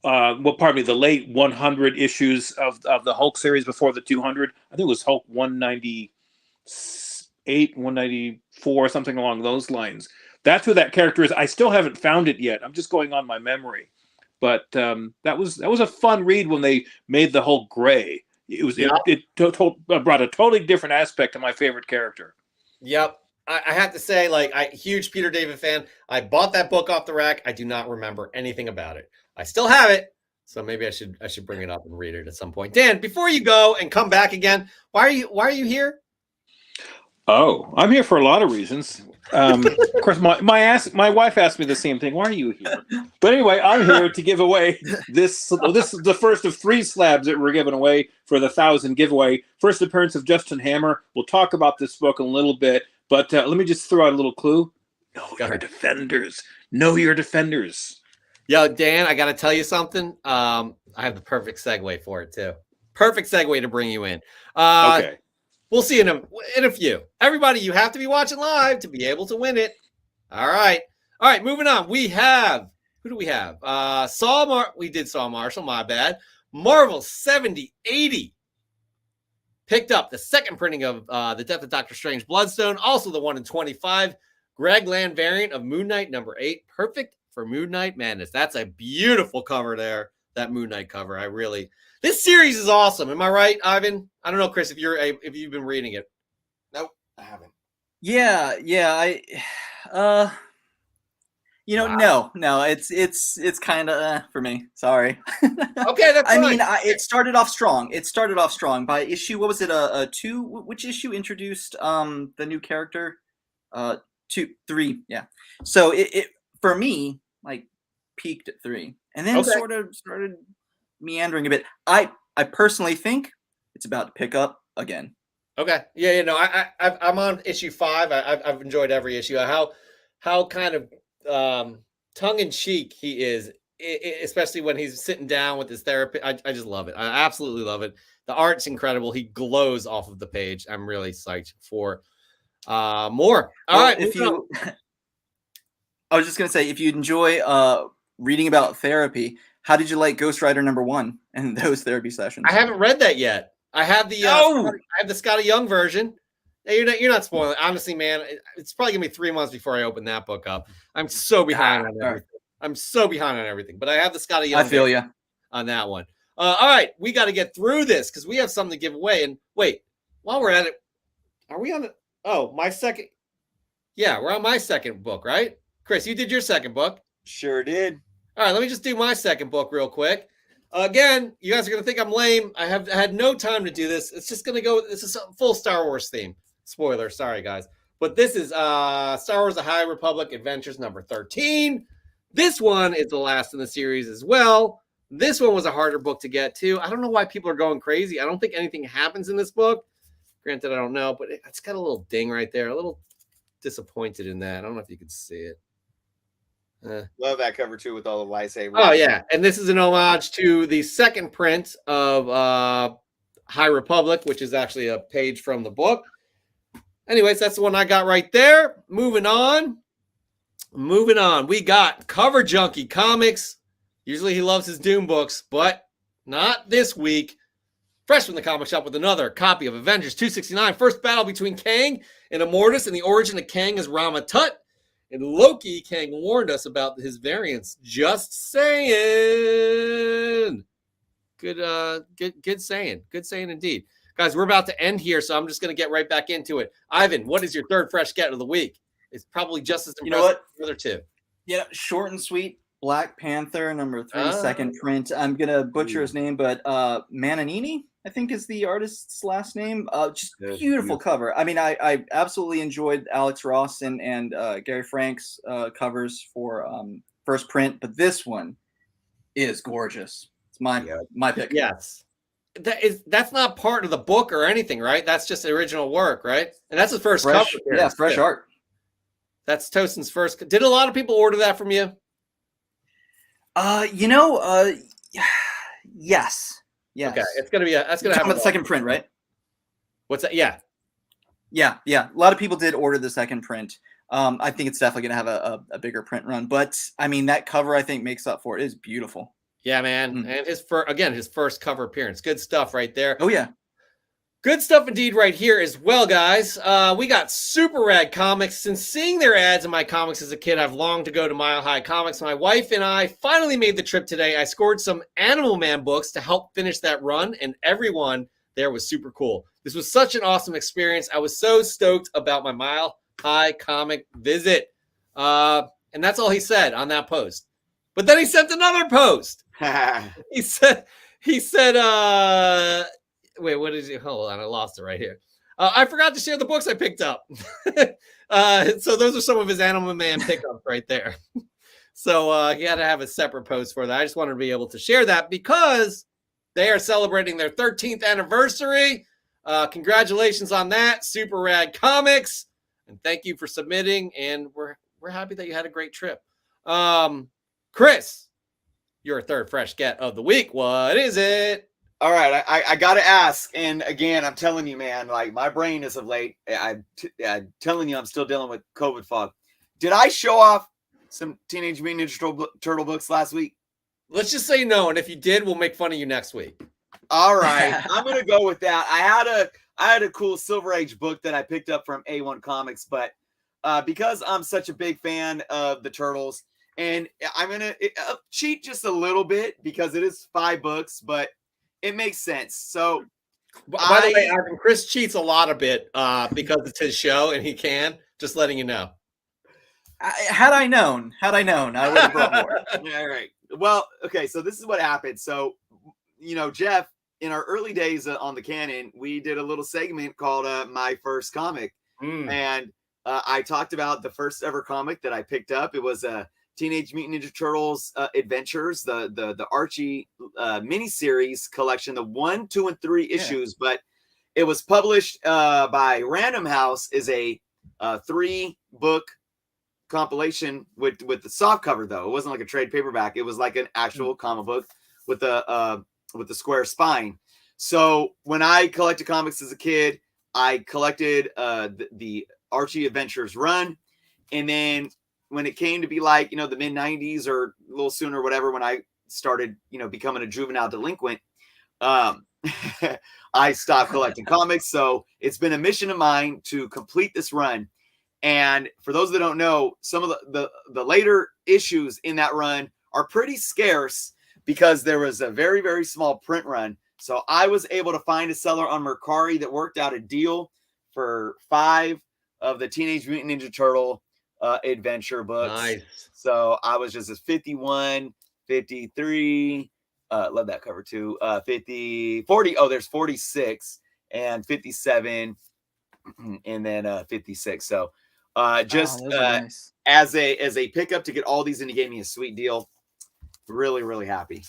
the late 100 issues of the Hulk series before the 200. I think it was Hulk 198, 194, something along those lines. That's who that character is. I still haven't found it yet. I'm just going on my memory. But that was a fun read when they made the Hulk gray. It brought a totally different aspect to my favorite character. Yep. I have to say, huge Peter David fan. I bought that book off the rack. I do not remember anything about it. I still have it, so maybe I should bring it up and read it at some point. Dan, before you go and come back again, why are you here? Oh, I'm here for a lot of reasons. Of course, my wife asked me the same thing. Why are you here? But anyway, I'm here to give away this. This is the first of 3 slabs that we're giving away for the 1,000 giveaway. First appearance of Justin Hammer. We'll talk about this book in a little bit, but let me just throw out a little clue. Know your defenders. Know your defenders. Yo, Dan, I got to tell you something. I have the perfect segue for it too. Perfect segue to bring you in. Okay. We'll see in a few. Everybody, you have to be watching live to be able to win it. All right. Moving on. We have, who do we have? We did Saul Marshall, my bad. Marvel 7080 picked up the second printing of The Death of Doctor Strange Bloodstone, also the 1 in 25 Greg Land variant of Moon Knight number 8. Perfect for Moon Knight Madness. That's a beautiful cover there, that Moon Knight cover. This series is awesome. Am I right, Ivan? I don't know, Chris, if you've been reading it. Nope, I haven't. Yeah. Wow. No. It's kind of for me. Sorry. Okay, that's fine. It started off strong. By issue, what was it? 2. Which issue introduced the new character? 2, 3. Yeah. So it for me peaked at 3, and then sort of started meandering a bit. I personally think it's about to pick up again. Okay. Yeah. No, I'm on issue 5. I've enjoyed every issue. How kind of tongue in cheek he is, especially when he's sitting down with his therapist. I just love it. I absolutely love it. The art's incredible. He glows off of the page. I'm really psyched for more. All right. I was just gonna say, if you enjoy reading about therapy, how did you like Ghost Rider #1 and those therapy sessions? I haven't read that yet. I have the Scotty Young version. Hey, you're not spoiling. Honestly, man, it's probably gonna be 3 months before I open that book up. I'm so behind on everything. I'm so behind on everything. But I have the Scotty Young. I feel you on that one. All right, we got to get through this because we have something to give away. And wait, while we're at it, are we on it? Oh, my second. Yeah, we're on my second book, right? Chris, you did your second book. Sure did. All right, let me just do my second book real quick. Again, you guys are going to think I'm lame. I had no time to do this. It's just going to go. This is a full Star Wars theme. Spoiler, sorry, guys. But this is Star Wars The High Republic Adventures number 13. This one is the last in the series as well. This one was a harder book to get to. I don't know why people are going crazy. I don't think anything happens in this book. Granted, I don't know, but it's got a little ding right there. A little disappointed in that. I don't know if you can see it. Love that cover too with all the lightsabers. Oh yeah, and this is an homage to the second print of High Republic, which is actually a page from the book. Anyways, that's the one I got right there. Moving on. We got Cover Junkie Comics. Usually he loves his Doom books, but not this week. Fresh from the comic shop with another copy of Avengers 269. First battle between Kang and Immortus, and the origin of Kang as Rama Tut. And Loki, Kang warned us about his variants. Just saying. Good saying. Good saying indeed. Guys, we're about to end here, so I'm just going to get right back into it. Ivan, what is your third fresh get of the week? It's probably just as impressive as the other two. Yeah, short and sweet. Black Panther #3, second print. I'm gonna butcher his name, but Mananini, I think, is the artist's last name. Just beautiful cover. I mean, I absolutely enjoyed Alex Ross and Gary Frank's covers for first print, but this one is gorgeous. It's my pick. Yes. That's not part of the book or anything, right? That's just the original work, right? And that's his first cover. Yeah, fresh art. That's Tosin's first. Did a lot of people order that from you? Yes. Okay, it's gonna be that's gonna have the second print, right? What's that? Yeah. A lot of people did order the second print. I think it's definitely gonna have a bigger print run, but I mean that cover I think makes up for it. It is beautiful. Yeah, man, and his first cover appearance. Good stuff right there. Oh yeah. Good stuff indeed right here as well, guys. We got Super Rad Comics. Since seeing their ads in my comics as a kid, I've longed to go to Mile High Comics. My wife and I finally made the trip today. I scored some Animal Man books to help finish that run, and everyone there was super cool. This was such an awesome experience. I was so stoked about my Mile High Comic visit. And that's all he said on that post. But then he sent another post. He said, wait, what is it? Hold on, I lost it right here. I forgot to share the books I picked up. So those are some of his Animal Man pickups right there. So he had to have a separate post for that. I just wanted to be able to share that because they are celebrating their 13th anniversary. Congratulations on that, Super Rad Comics, and thank you for submitting. And we're happy that you had a great trip. Chris, your third fresh get of the week. What is it? All right, I got to ask, and again, I'm telling you, man, like my brain is of late. I'm telling you, I'm still dealing with COVID fog. Did I show off some Teenage Mutant Ninja Turtle books last week? Let's just say no, and if you did, we'll make fun of you next week. All right, I'm gonna go with that. I had a cool Silver Age book that I picked up from A1 Comics, but because I'm such a big fan of the Turtles, and I'm gonna cheat just a little bit because it is 5 books, but it makes sense. So, by the way, Ivan, Chris cheats a lot a bit because it's his show and he can. Just letting you know. Had I known, I would have brought more. All right. Well, okay. So this is what happened. So, Jeff, in our early days on the Canon, we did a little segment called "My First Comic," and I talked about the first ever comic that I picked up. It was Teenage Mutant Ninja Turtles Adventures, the Archie miniseries collection, the 1, 2, and 3 issues, but it was published by Random House as a 3-book compilation with the soft cover, though. It wasn't like a trade paperback. It was like an actual comic book with the square spine. So when I collected comics as a kid, I collected the Archie Adventures run, and then when it came to be like, the mid 90s or a little sooner, whatever, when I started, becoming a juvenile delinquent, I stopped collecting comics. So it's been a mission of mine to complete this run. And for those that don't know, some of the later issues in that run are pretty scarce because there was a very, very small print run. So I was able to find a seller on Mercari that worked out a deal for 5 of the Teenage Mutant Ninja Turtle adventure books. Nice. So I was just at 51, 53. Love that cover too. 50, 40. Oh, there's 46 and 57, and then 56. So nice. as a pickup to get all these, and he gave me a sweet deal. Really, really happy.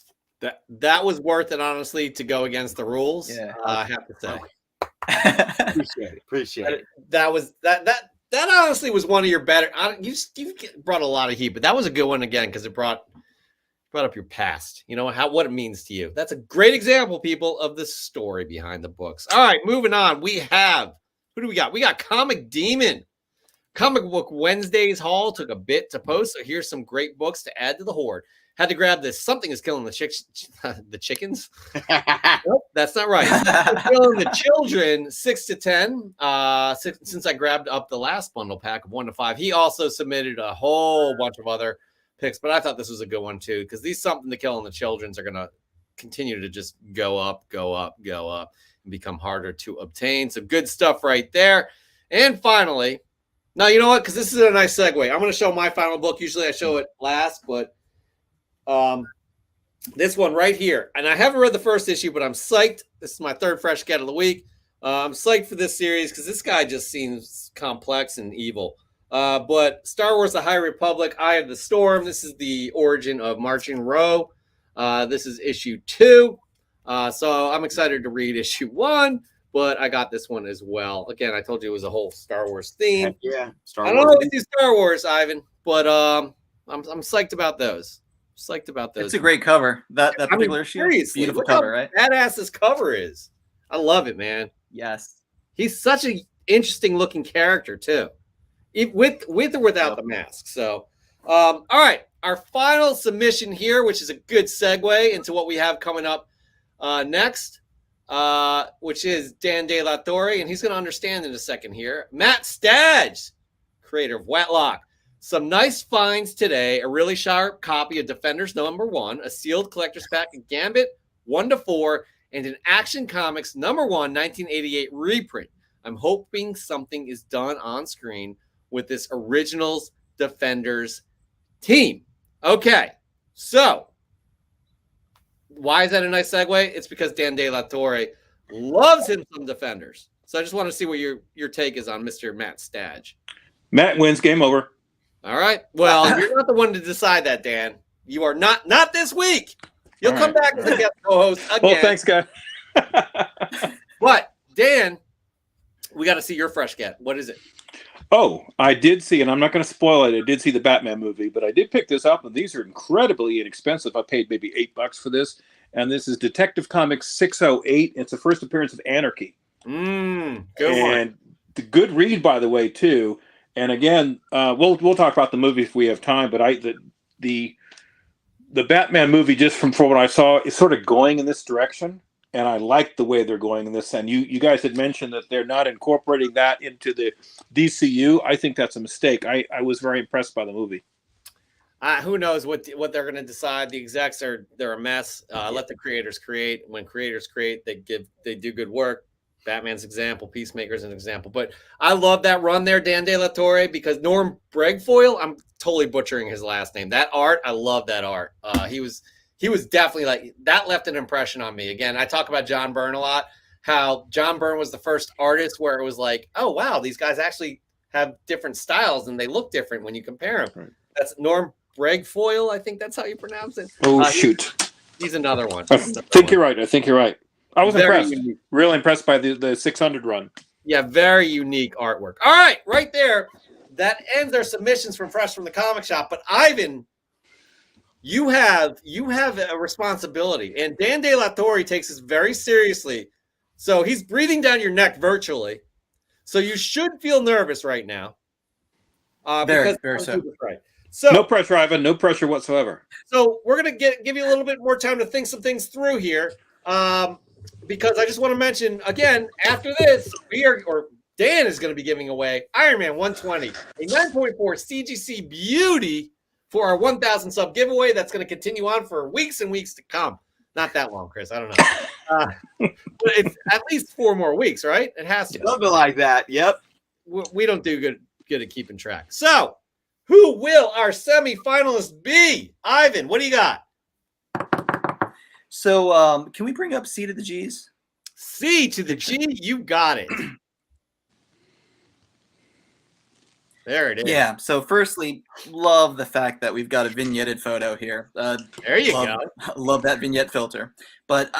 That was worth it, honestly, to go against the rules. Yeah, I have to say. Appreciate it. That honestly was one of your better. You brought a lot of heat, but that was a good one again because it brought brought up your past. You know what it means to you. That's a great example, people, of the story behind the books. All right, moving on. We have who do we got? We got Comic Demon. Comic Book Wednesdays haul took a bit to post, so here's some great books to add to the horde. Had to grab this. Something is killing the the chickens. Nope, that's not right. Killing the children 6 to 10. Since I grabbed up the last bundle pack of 1 to 5, he also submitted a whole bunch of other picks, but I thought this was a good one too because these Something to Kill in the Children's are gonna continue to just go up, and become harder to obtain. So good stuff right there. And finally, now you know what? Because this is a nice segue. I'm gonna show my final book. Usually I show it last, but this one right here, and I haven't read the first issue, but I'm psyched. This is my third fresh get of the week. I'm psyched for this series because this guy just seems complex and evil. But Star Wars: The High Republic, Eye of the Storm. This is the origin of Marching Row. This is issue 2. So I'm excited to read issue 1, but I got this one as well. Again, I told you it was a whole Star Wars theme. Heck yeah, Star I Wars. don't always do Star Wars, Ivan, but I'm psyched about those. Psyched about those. It's a great cover. That particular issue, seriously, beautiful look cover, how right? badass this cover is. I love it, man. Yes. He's such an interesting looking character too, with or without the mask. So, all right, our final submission here, which is a good segue into what we have coming up next, which is Dan De La Torre, and he's going to understand in a second here. Matt Staggs, creator of Wetlock. Some nice finds today. A really sharp copy of Defenders #1, a sealed collector's pack of Gambit 1 to 4, and an Action Comics #1 1988 reprint. I'm hoping something is done on screen with this Originals Defenders team. Okay, so why is that a nice segue? It's because Dan De La Torre loves him some Defenders. So I just want to see what your take is on Mr. Matt Staggs. Matt wins. Game over. All right. Well, you're not the one to decide that, Dan. You are not this week. You'll All come back as a guest co-host again. Well, thanks, guy. But Dan, we got to see your fresh get. What is it? Oh, I did see, and I'm not going to spoil it. I did see the Batman movie, but I did pick this up, and these are incredibly inexpensive. I paid maybe $8 for this, and this is Detective Comics 608. It's the first appearance of Anarchy. Good And one. the good read, by the way, too. And again, we'll talk about the movie if we have time. But the Batman movie, just from what I saw, is sort of going in this direction, and I like the way they're going in this. And you guys had mentioned that they're not incorporating that into the DCU. I think that's a mistake. I was very impressed by the movie. Who knows what they're going to decide? The execs they're a mess. Let the creators create. When creators create, they do good work. Batman's example, Peacemaker's an example. But I love that run there, Dan De La Torre, because Norm Bregfoyle, I'm totally butchering his last name. That art, I love that art. He was definitely like, that left an impression on me. Again, I talk about John Byrne a lot, how John Byrne was the first artist where it was like, oh, wow, these guys actually have different styles and they look different when you compare them. Right. That's Norm Bregfoyle, I think that's how you pronounce it. Oh, shoot. He's another one. I think you're right. I was Very impressed. unique. Really impressed by the 600 run. Yeah, very unique artwork. All right, right there. That ends our submissions from Fresh from the Comic Shop. But Ivan, you have a responsibility, and Dan De La Torre takes this very seriously. So he's breathing down your neck virtually. So you should feel nervous right now. Very so. Right. So No pressure, Ivan. No pressure whatsoever. So we're gonna give you a little bit more time to think some things through here. Because I just want to mention again, after this, Dan is going to be giving away Iron Man 120, a 9.4 CGC beauty for our 1,000 sub giveaway. That's going to continue on for weeks and weeks to come. Not that long, Chris. I don't know. But it's at least 4 more weeks, right? It has to. Something like that. Yep. We don't do good at keeping track. So, who will our semifinalist be? Ivan, what do you got? So can we bring up C to the G's? C to the G, you got it. There it is. Yeah. So firstly, love the fact that we've got a vignetted photo here. There you go. Love that vignette filter. But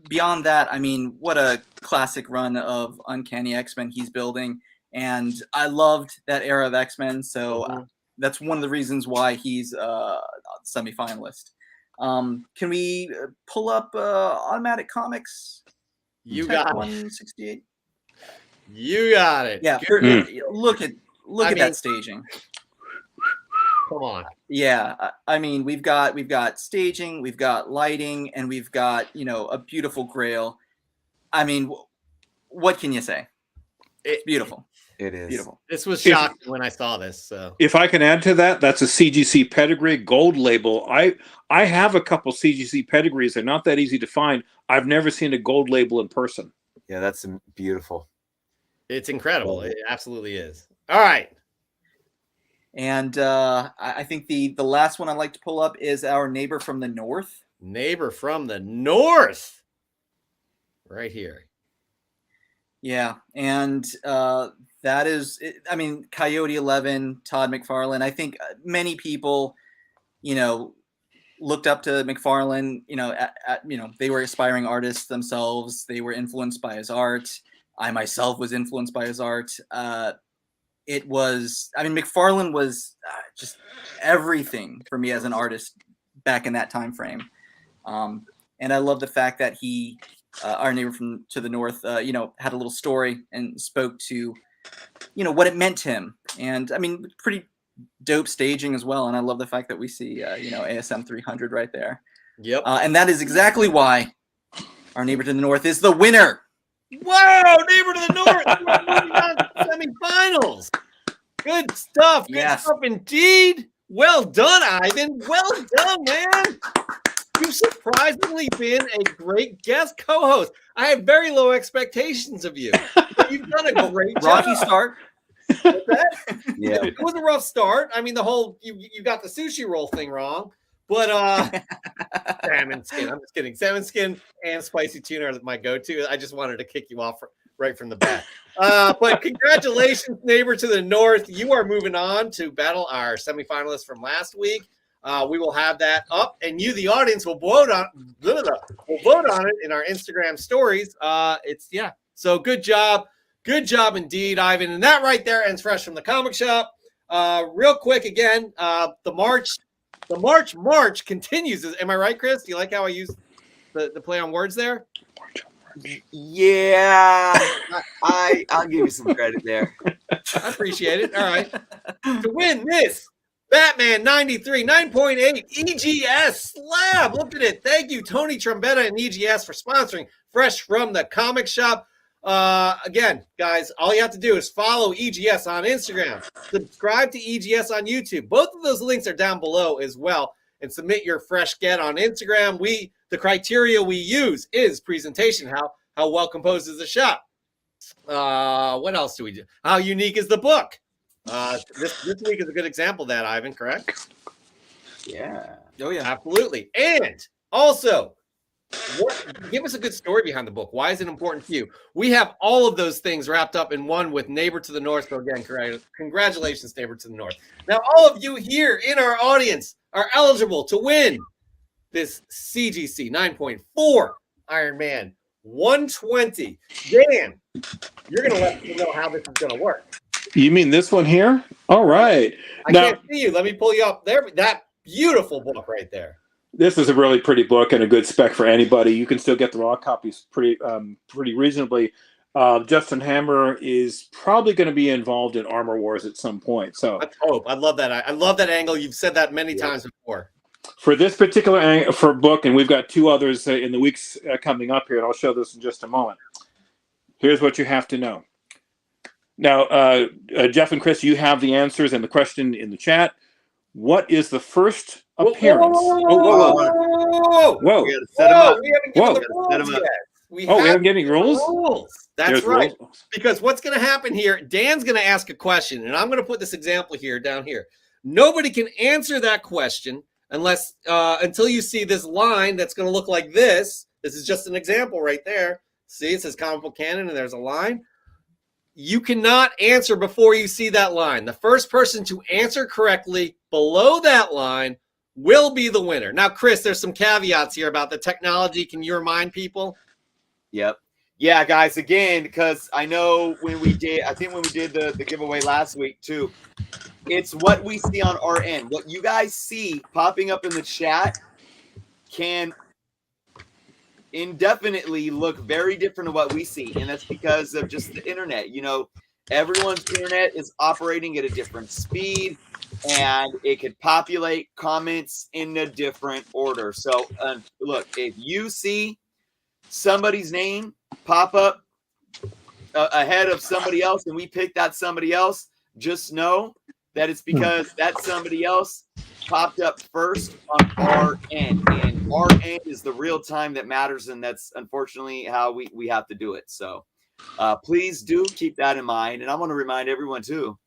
beyond that, I mean, what a classic run of Uncanny X-Men he's building. And I loved that era of X-Men. So that's one of the reasons why he's a semifinalist. Can we pull up Automatic Comics? You Tech got it. 168. You got it. Yeah, look at that staging. Come on. Yeah, I mean, we've got staging, we've got lighting, and we've got, a beautiful grail. I mean, what can you say? It's beautiful. It is beautiful. This was shocking when I saw this. So if I can add to that, that's a CGC pedigree gold label. I have a couple CGC pedigrees. They're not that easy to find. I've never seen a gold label in person. Yeah, that's beautiful. It's incredible. It absolutely is. All right. And I think the last one I'd like to pull up is our Neighbor from the North. Neighbor from the North. Right here. Yeah, and that is, I mean, Coyote 11, Todd McFarlane. I think many people, looked up to McFarlane. They were aspiring artists themselves. They were influenced by his art. I myself was influenced by his art. McFarlane was just everything for me as an artist back in that time frame. And I love the fact that he, our Neighbor from to the North, had a little story and spoke to, what it meant to him. And I mean, pretty dope staging as well. And I love the fact that we see, ASM 300 right there. Yep. And that is exactly why our Neighbor to the North is the winner. Whoa, Neighbor to the North. Semifinals. Good stuff. Good stuff indeed. Well done, Ivan. Well done, man. You've surprisingly been a great guest co-host. I had very low expectations of you. But you've done a great job. Rocky start. Yeah. It was a rough start. I mean, the whole you got the sushi roll thing wrong. But salmon skin. I'm just kidding. Salmon skin and spicy tuna are my go-to. I just wanted to kick you off right from the bat. But congratulations, Neighbor to the North. You are moving on to battle our semifinalists from last week. We will have that up, and you, the audience, will vote on it in our Instagram stories. So good job indeed, Ivan. And that right there ends Fresh from the Comic Shop. Real quick again, the March continues. Am I right, Chris? Do you like how I use the play on words there? Yeah, I'll give you some credit there. I appreciate it. All right. To win this Batman 93 9.8 EGS slab. Look at it. Thank you, Tony Trombetta and EGS, for sponsoring Fresh from the Comic Shop. Again, guys, all you have to do is follow EGS on Instagram, subscribe to EGS on YouTube. Both of those links are down below as well. And submit your fresh get on Instagram. The criteria we use is presentation. How well composed is the shop? What else do we do? How unique is the book? This week is a good example of that, Ivan, correct? Yeah. Oh, yeah. Absolutely. And also, give us a good story behind the book. Why is it important to you? We have all of those things wrapped up in one with Neighbor to the North. So again, congratulations, Neighbor to the North. Now, all of you here in our audience are eligible to win this CGC 9.4 Iron Man 120. Dan, you're going to let me know how this is going to work. You mean this one here? All right. I can't see you. Let me pull you up there. That beautiful book right there. This is a really pretty book and a good spec for anybody. You can still get the raw copies pretty reasonably. Justin Hammer is probably going to be involved in Armor Wars at some point. So let's hope. I love that. I love that angle. You've said that many times before. For this particular book, and we've got two others in the weeks coming up here, and I'll show this in just a moment. Here's what you have to know. Now, Jeff and Chris, you have the answers and the question in the chat. What is the first appearance? Whoa! We gotta set them up. We haven't given the rules yet. We haven't given any rules? That's There's right. rules. Because what's going to happen here, Dan's going to ask a question, and I'm going to put this example here down here. Nobody can answer that question unless until you see this line that's going to look like this. This is just an example right there. See, it says comic book canon, and there's a line. You cannot answer before you see that line. The first person to answer correctly below that line will be the winner. Now, Chris, there's some caveats here about the technology. Can you remind people? Yep. Yeah, guys, again, because I know when we did the giveaway last week too, it's what we see on our end. What you guys see popping up in the chat can indefinitely look very different to what we see, and that's because of just the internet. You know, everyone's internet is operating at a different speed, and it could populate comments in a different order. So look, if you see somebody's name pop up ahead of somebody else and we pick that somebody else, just know that it's because that somebody else popped up first on our end, and our end is the real time that matters, and that's unfortunately how we have to do it. So please do keep that in mind, and I want to remind everyone too,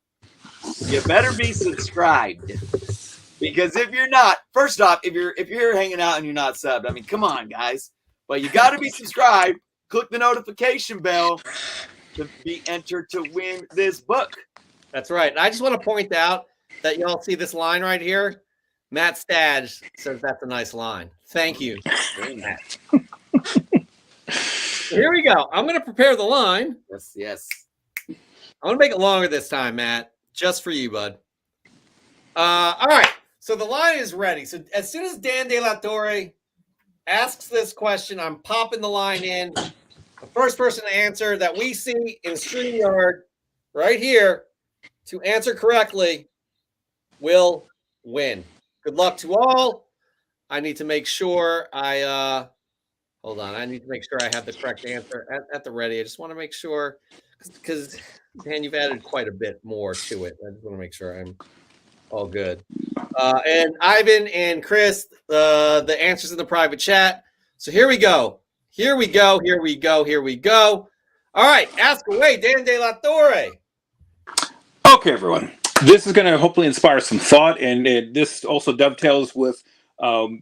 you better be subscribed, because if you're not, first off, if you're hanging out and you're not subbed, I mean, come on, guys, but you got to be subscribed. Click the notification bell to be entered to win this book. That's right. And I just want to point out that y'all see this line right here. Matt Stadge says that's a nice line. Thank you, Matt. Here we go. I'm going to prepare the line. Yes. I'm going to make it longer this time, Matt, just for you, bud. All right. So the line is ready. So as soon as Dan De La Torre asks this question, I'm popping the line in. The first person to answer that we see in StreamYard right here to answer correctly will win. Good luck to all. I need to make sure hold on. I need to make sure I have the correct answer at the ready. I just want to make sure because Dan, you've added quite a bit more to it. I just want to make sure I'm all good. And Ivan and Chris, the answers in the private chat. So here we go. Here we go. All right, ask away, Dan De La Torre. Okay, everyone. This is going to hopefully inspire some thought, and this also dovetails with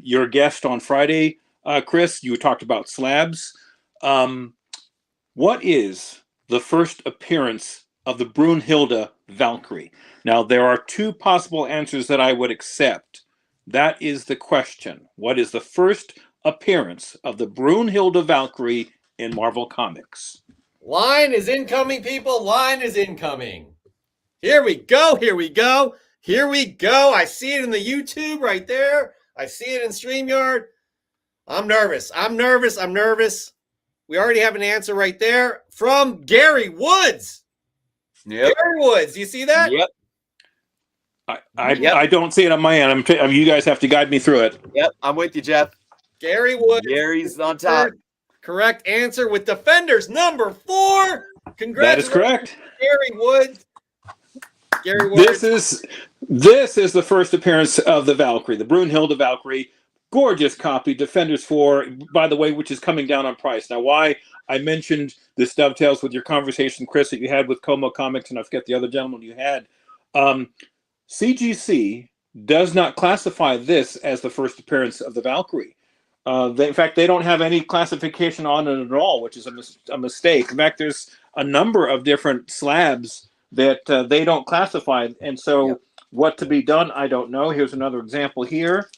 your guest on Friday, Chris. You talked about slabs. What is the first appearance of the Brunhilde Valkyrie? Now, there are two possible answers that I would accept. That is the question. What is the first appearance of the Brunhilde Valkyrie in Marvel Comics? Line is incoming, people. Line is incoming. Here we go. I see it in the YouTube right there. I see it in StreamYard. I'm nervous. We already have an answer right there from Gary Woods. Yep. Gary Woods. Do you see that? Yep. I don't see it on my end. You guys have to guide me through it. Yep. I'm with you, Jeff. Gary Woods. Gary's on top. Correct answer with Defenders number 4. Congratulations. That is correct. Gary Woods. This is the first appearance of the Valkyrie, the Brunhilde Valkyrie. Gorgeous copy, Defenders 4, by the way, which is coming down on price. Now, why I mentioned this dovetails with your conversation, Chris, that you had with Como Comics, and I forget the other gentleman you had. CGC does not classify this as the first appearance of the Valkyrie. In fact, they don't have any classification on it at all, which is a mistake. In fact, there's a number of different slabs that they don't classify. And so what to be done, I don't know. Here's another example here.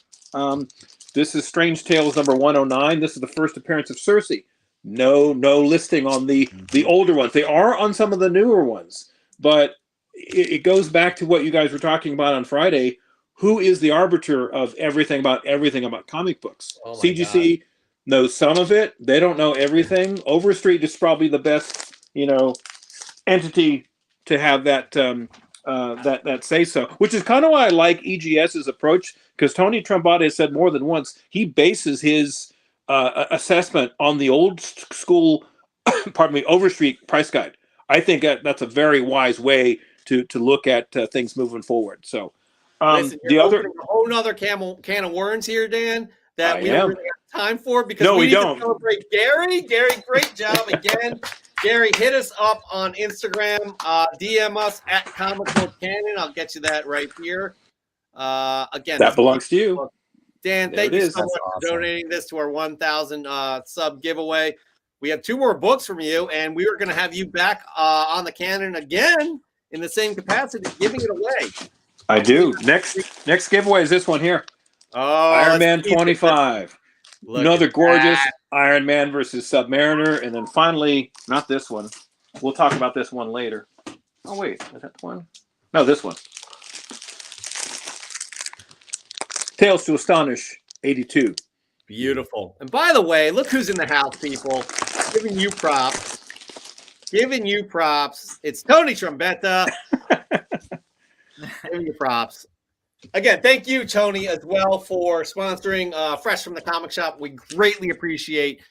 This is Strange Tales number 109. This is the first appearance of Cersei. No listing on the older ones. They are on some of the newer ones. But it goes back to what you guys were talking about on Friday. Who is the arbiter of everything about comic books? Oh CGC God. knows some of it. They don't know everything. Overstreet is probably the best, entity to have that that say so. Which is kind of why I like EGS's approach, because Tony Trombata has said more than once he bases his assessment on the old school, Overstreet price guide. I think that's a very wise way to look at things moving forward. So. Listen, you're opening a whole nother can of worms here, Dan, that we don't really have time for, because we need to celebrate Gary. Gary, great job again. Gary, hit us up on Instagram. DM us at Comic Book Canon. I'll get you that right here. Again, that belongs to you. Dan, thank you so much for donating this to our 1,000 sub giveaway. We have 2 more books from you, and we were going to have you back on the Canon again in the same capacity, giving it away. I do. Next giveaway is this one here. Oh, Iron Man 25. Another gorgeous Iron Man versus Submariner. And then finally, not this one. We'll talk about this one later. Oh, wait. Is that the one? No, this one. Tales to Astonish 82. Beautiful. And by the way, look who's in the house, people. Giving you props. Giving you props. It's Tony Trombetta. Giving you props. Again, thank you, Tony, as well, for sponsoring Fresh from the Comic Shop. We greatly appreciate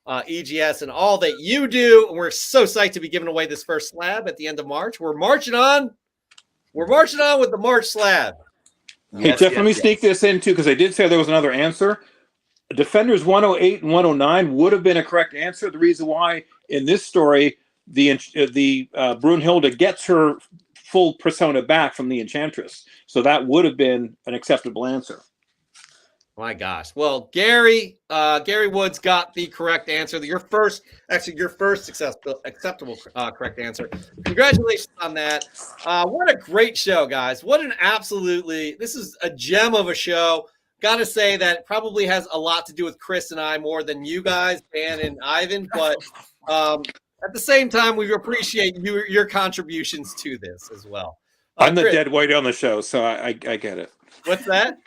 EGS and all that you do. And we're so psyched to be giving away this first slab at the end of March. We're marching on. We're marching on with the March slab. Hey, Jeff, let me sneak this in, too, because I did say there was another answer. Defenders 108 and 109 would have been a correct answer. The reason why, in this story, the Brunhilde gets her full persona back from the Enchantress. So that would have been an acceptable answer. My gosh. Well, Gary Woods got the correct answer. Your first acceptable correct answer. Congratulations on that. What a great show, guys. This is a gem of a show. Got to say that it probably has a lot to do with Chris and I more than you guys, Dan and Ivan. But at the same time, we appreciate your contributions to this as well. I'm the dead weight on the show, so I get it. What's that?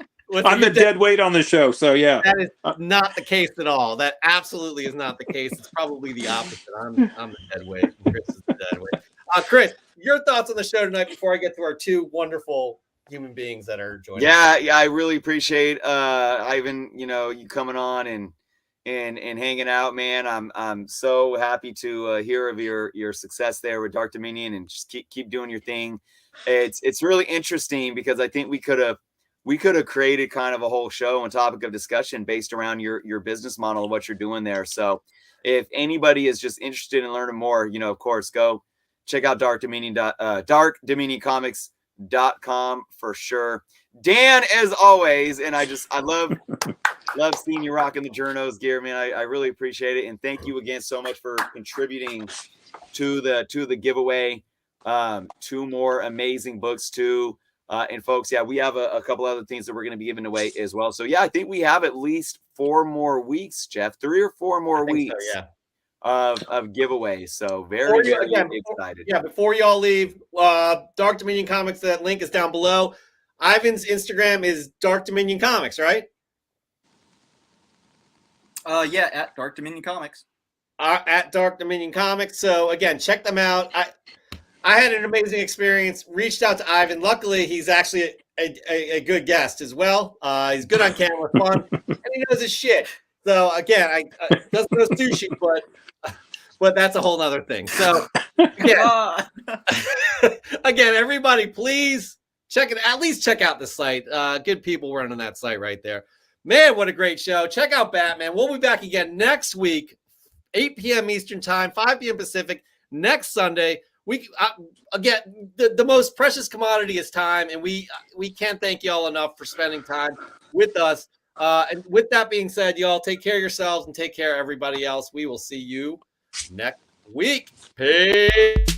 I'm the dead weight on the show, so yeah. That is not the case at all. That absolutely is not the case. It's probably the opposite. I'm the dead weight, and Chris is the dead weight. Chris, your thoughts on the show tonight before I get to our two wonderful human beings that are joining us. Yeah, I really appreciate Ivan, you coming on and hanging out, man. I'm so happy to hear of your success there with Dark Dominion, and just keep doing your thing. It's really interesting because I think we could have created kind of a whole show and topic of discussion based around your business model and what you're doing there. So if anybody is just interested in learning more, of course, go check out darkdominioncomics.com for sure. Dan, as always, and I love seeing you rocking the journos gear, man. I really appreciate it, and thank you again so much for contributing to the giveaway. 2 more amazing books too. And folks, we have a couple other things that we're going to be giving away as well. So I think we have at least 4 more weeks, Jeff, 3 or 4 more weeks of giveaways. So very excited. Yeah, before y'all leave, Dark Dominion Comics, that link is down below. Ivan's Instagram is Dark Dominion Comics, right? At Dark Dominion Comics. At Dark Dominion Comics. So again, check them out. I had an amazing experience. Reached out to Ivan. Luckily, he's actually a good guest as well. He's good on camera, fun, and he knows his shit. So again, I doesn't know sushi, but that's a whole nother thing. So again, everybody, please at least check out the site. Good people running that site right there. Man, what a great show. Check out Batman. We'll be back again next week, 8 p.m. Eastern time, 5 p.m. Pacific, next Sunday. We again, the most precious commodity is time, and we can't thank y'all enough for spending time with us. And with that being said, y'all take care of yourselves and take care of everybody else. We will see you next week. Peace.